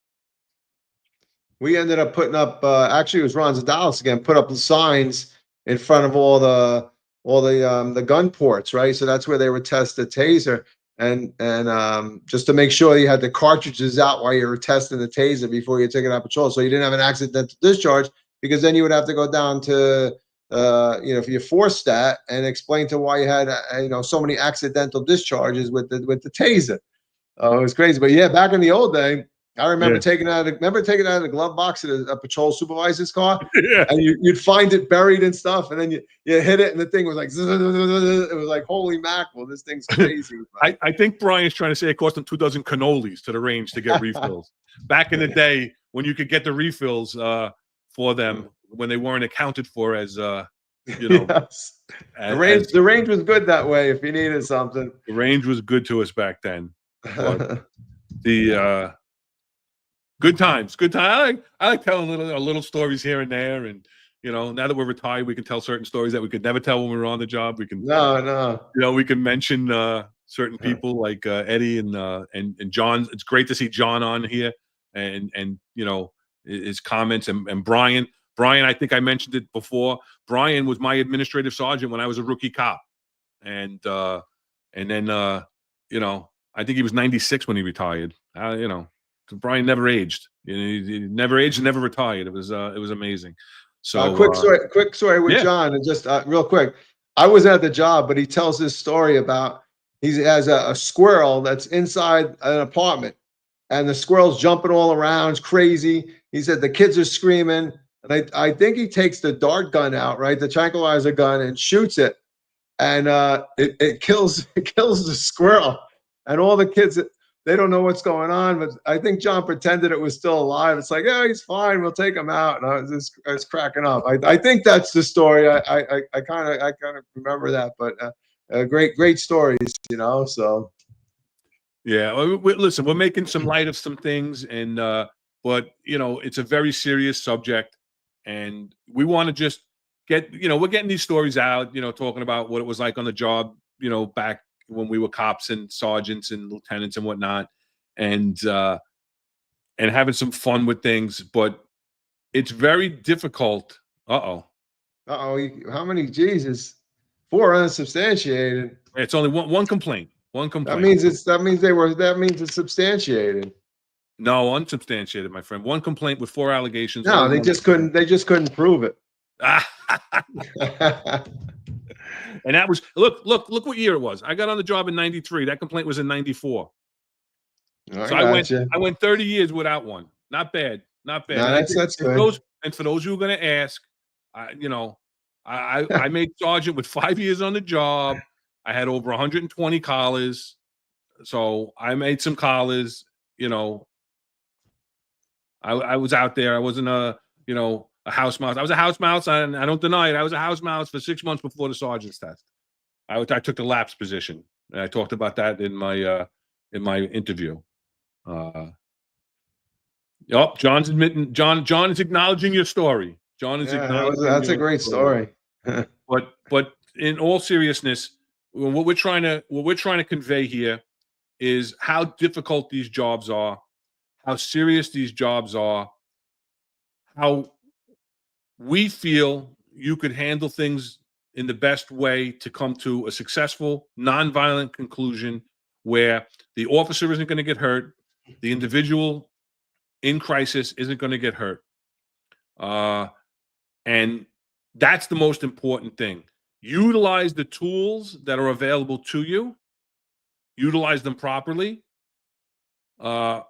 We ended up putting up. Actually, it was Ron Zadalis again. Put up the signs in front of all the gun ports, right? So that's where they would test the taser, and just to make sure you had the cartridges out while you were testing the taser before you took it out patrol, so you didn't have an accidental discharge, because then you would have to go down to for your force stat and explain to why you had so many accidental discharges with the taser. Oh, it was crazy. But yeah, back in the old day, I remember taking it out of the glove box of a patrol supervisor's car, and you'd find it buried and stuff, and then you hit it, and the thing was like, it was like, holy mackerel, this thing's crazy. I think Brian's trying to say it cost him 2 dozen cannolis to the range to get refills. Back in the day when you could get the refills for them when they weren't accounted for as Yes. The range was good that way if you needed something. The range was good to us back then. But the good times. I like telling little stories here and there, and now that we're retired, we can tell certain stories that we could never tell when we were on the job. We can we can mention certain people like Eddie and John. It's great to see John on here, and his comments, and Brian. Brian, I think I mentioned it before. Brian was my administrative sergeant when I was a rookie cop, and then I think he was 96 when he retired. Brian never aged. He never aged and never retired. It was amazing. So quick story with John, and just real quick. I was at the job, but he tells this story about he has a squirrel that's inside an apartment, and the squirrel's jumping all around. It's crazy. He said the kids are screaming, and I think he takes the dart gun out, right, the tranquilizer gun, and shoots it, and it kills the squirrel, and all the kids. They don't know what's going on, but I think John pretended it was still alive. It's like, he's fine. We'll take him out. And I was cracking up. I think that's the story. I kind of remember that, but great stories, So yeah, listen, we're making some light of some things, and but it's a very serious subject, and we want to just get we're getting these stories out, talking about what it was like on the job, back when we were cops and sergeants and lieutenants and whatnot, and having some fun with things, but it's very difficult. How many? Jesus, 4 unsubstantiated. It's only one complaint. One complaint. That means it's substantiated. No, unsubstantiated, my friend. One complaint with 4 allegations. No, they just couldn't prove it. And that was look what year it was. I got on the job in '93. That complaint was in '94. I went 30 years without one. Not bad. No, that's good. And for those who are going to ask, I made sergeant with 5 years on the job. I had over 120 collars, so I made some collars. I was out there. I wasn't a house mouse. I was a house mouse, and I don't deny it. I was a house mouse for 6 months before the sergeant's test. I took the lapse position, and I talked about that in my interview. Yep, John's admitting. John is acknowledging your story. John is acknowledging. That's a your great story. But in all seriousness, what we're trying to convey here is how difficult these jobs are, how serious these jobs are, how we feel you could handle things in the best way to come to a successful, nonviolent conclusion where the officer isn't going to get hurt, the individual in crisis isn't going to get hurt. And that's the most important thing. Utilize the tools that are available to you. Utilize them properly. I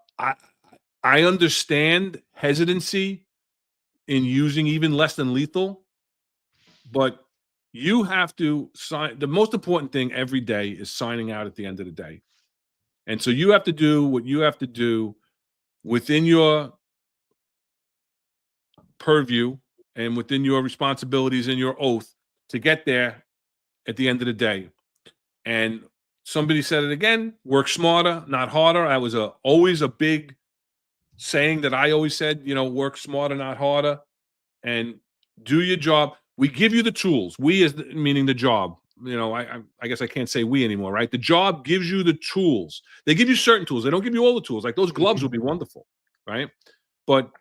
understand hesitancy in using even less than lethal, but you have to sign. The most important thing every day is signing out at the end of the day. And so you have to do what you have to do within your purview and within your responsibilities and your oath to get there at the end of the day. And somebody said it again, work smarter, not harder. That was always a big saying that I always said, work smarter, not harder, and do your job. We give you the tools. We meaning the job. I guess I can't say we anymore, right? The job gives you the tools. They give you certain tools. They don't give you all the tools. Like those gloves would be wonderful, right? But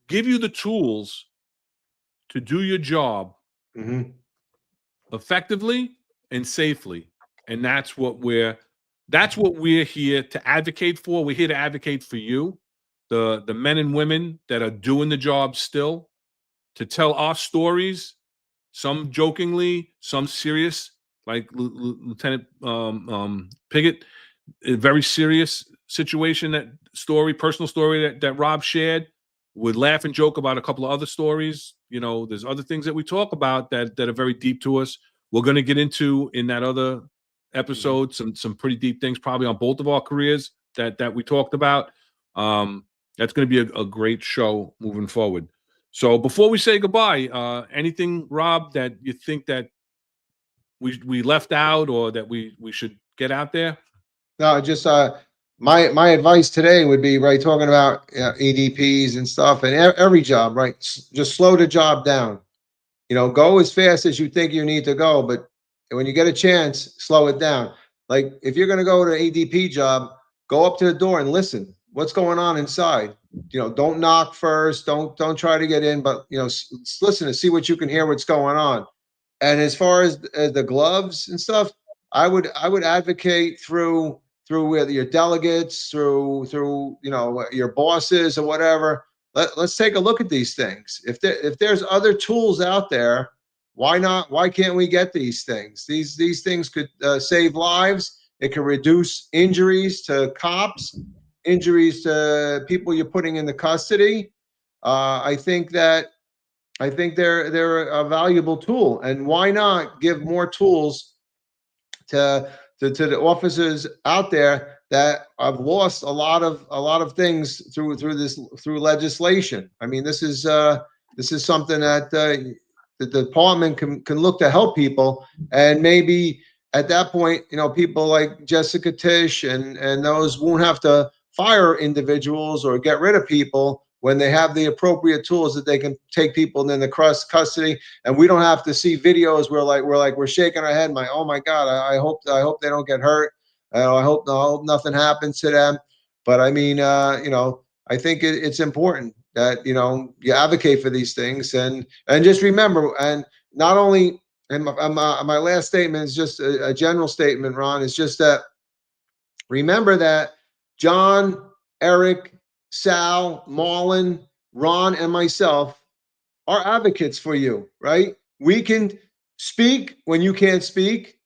give you the tools to do your job effectively and safely. And that's what we're here to advocate for. We're here to advocate for you, the men and women that are doing the job still, to tell our stories, some jokingly, some serious, like Lieutenant Piggott, a very serious situation, personal story that Rob shared. Would laugh and joke about a couple of other stories. There's other things that we talk about that are very deep to us. We're going to get into in that other episode some pretty deep things, probably on both of our careers that we talked about. That's going to be a great show moving forward. So before we say goodbye, anything, Rob, that you think that we left out or that we should get out there? No, just my advice today would be, right, talking about EDPs and stuff, and every job, right? Just slow the job down. Go as fast as you think you need to go, but when you get a chance, slow it down. Like if you're going to go to an EDP job, go up to the door and listen. What's going on inside? Don't knock first. Don't try to get in, but listen to see what you can hear, what's going on. And as far as the gloves and stuff, I would advocate through your delegates, through your bosses or whatever. Let's take a look at these things. If there's other tools out there, why not? Why can't we get these things? These things could save lives. It could reduce injuries to cops, injuries to people you're putting into custody. I think they're a valuable tool, and why not give more tools to the officers out there that have lost a lot of things through legislation. I mean, this is something that the department can look to help people, and maybe at that point, people like Jessica Tisch and those won't have to fire individuals or get rid of people when they have the appropriate tools that they can take people in the custody, and we don't have to see videos where we're shaking our head, oh my God, I hope they don't get hurt. I hope nothing happens to them. But I mean, I think it's important that you advocate for these things, and just remember, and not only. And my last statement is just a general statement, Ron. Is just that remember that John, Eric, Sal, Marlon, Ron, and myself are advocates for you, right? We can speak when you can't speak.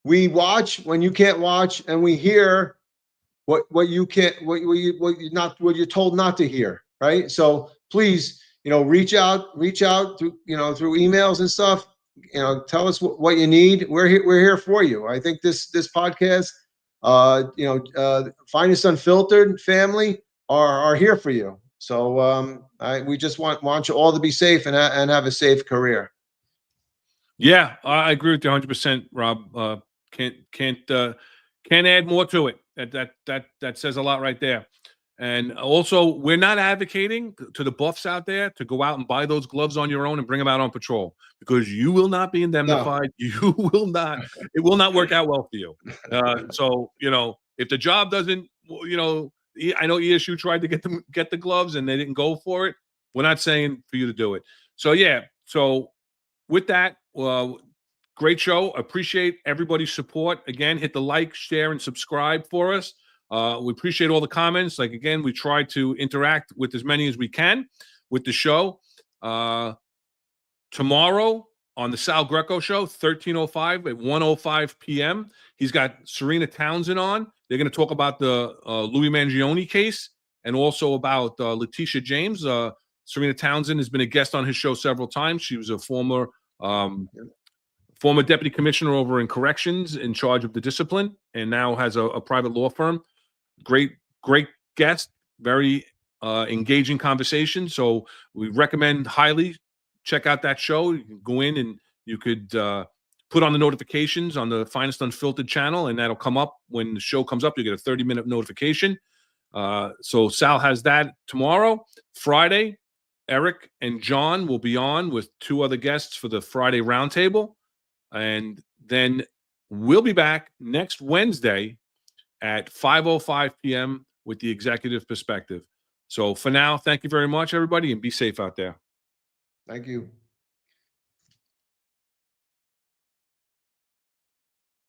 We watch when you can't watch, and we hear what you're told not to hear, right? So please, reach out through through emails and stuff. Tell us what you need. We're here for you. I think this podcast, Finest Unfiltered family are here for you. So we just want you all to be safe and have a safe career. Yeah, I agree with you 100%, Rob. Can't add more to it. That says a lot right there. And also, we're not advocating to the buffs out there to go out and buy those gloves on your own and bring them out on patrol, because you will not be indemnified. You will not. It will not work out well for you. So if the job doesn't, I know ESU tried to get the gloves and they didn't go for it. We're not saying for you to do it. So yeah. So with that, great show. Appreciate everybody's support. Again, hit the like, share, and subscribe for us. We appreciate all the comments. Like, again, we try to interact with as many as we can with the show. Tomorrow on the Sal Greco show, 13:05 at 1:05 p.m., he's got Serena Townsend on. They're going to talk about the Louis Mangione case and also about Letitia James. Serena Townsend has been a guest on his show several times. She was a former deputy commissioner over in corrections in charge of the discipline, and now has a private law firm. Great guest, very engaging conversation. So we recommend highly check out that show. You can go in and you could put on the notifications on the Finest Unfiltered channel, and that'll come up when the show comes up. You get a 30-minute notification. So Sal has that tomorrow. Friday, Eric and John will be on with 2 other guests for the Friday roundtable. And then we'll be back next Wednesday at 5:05 p.m. with the Executive Perspective. So for now, thank you very much, everybody, and be safe out there. Thank you.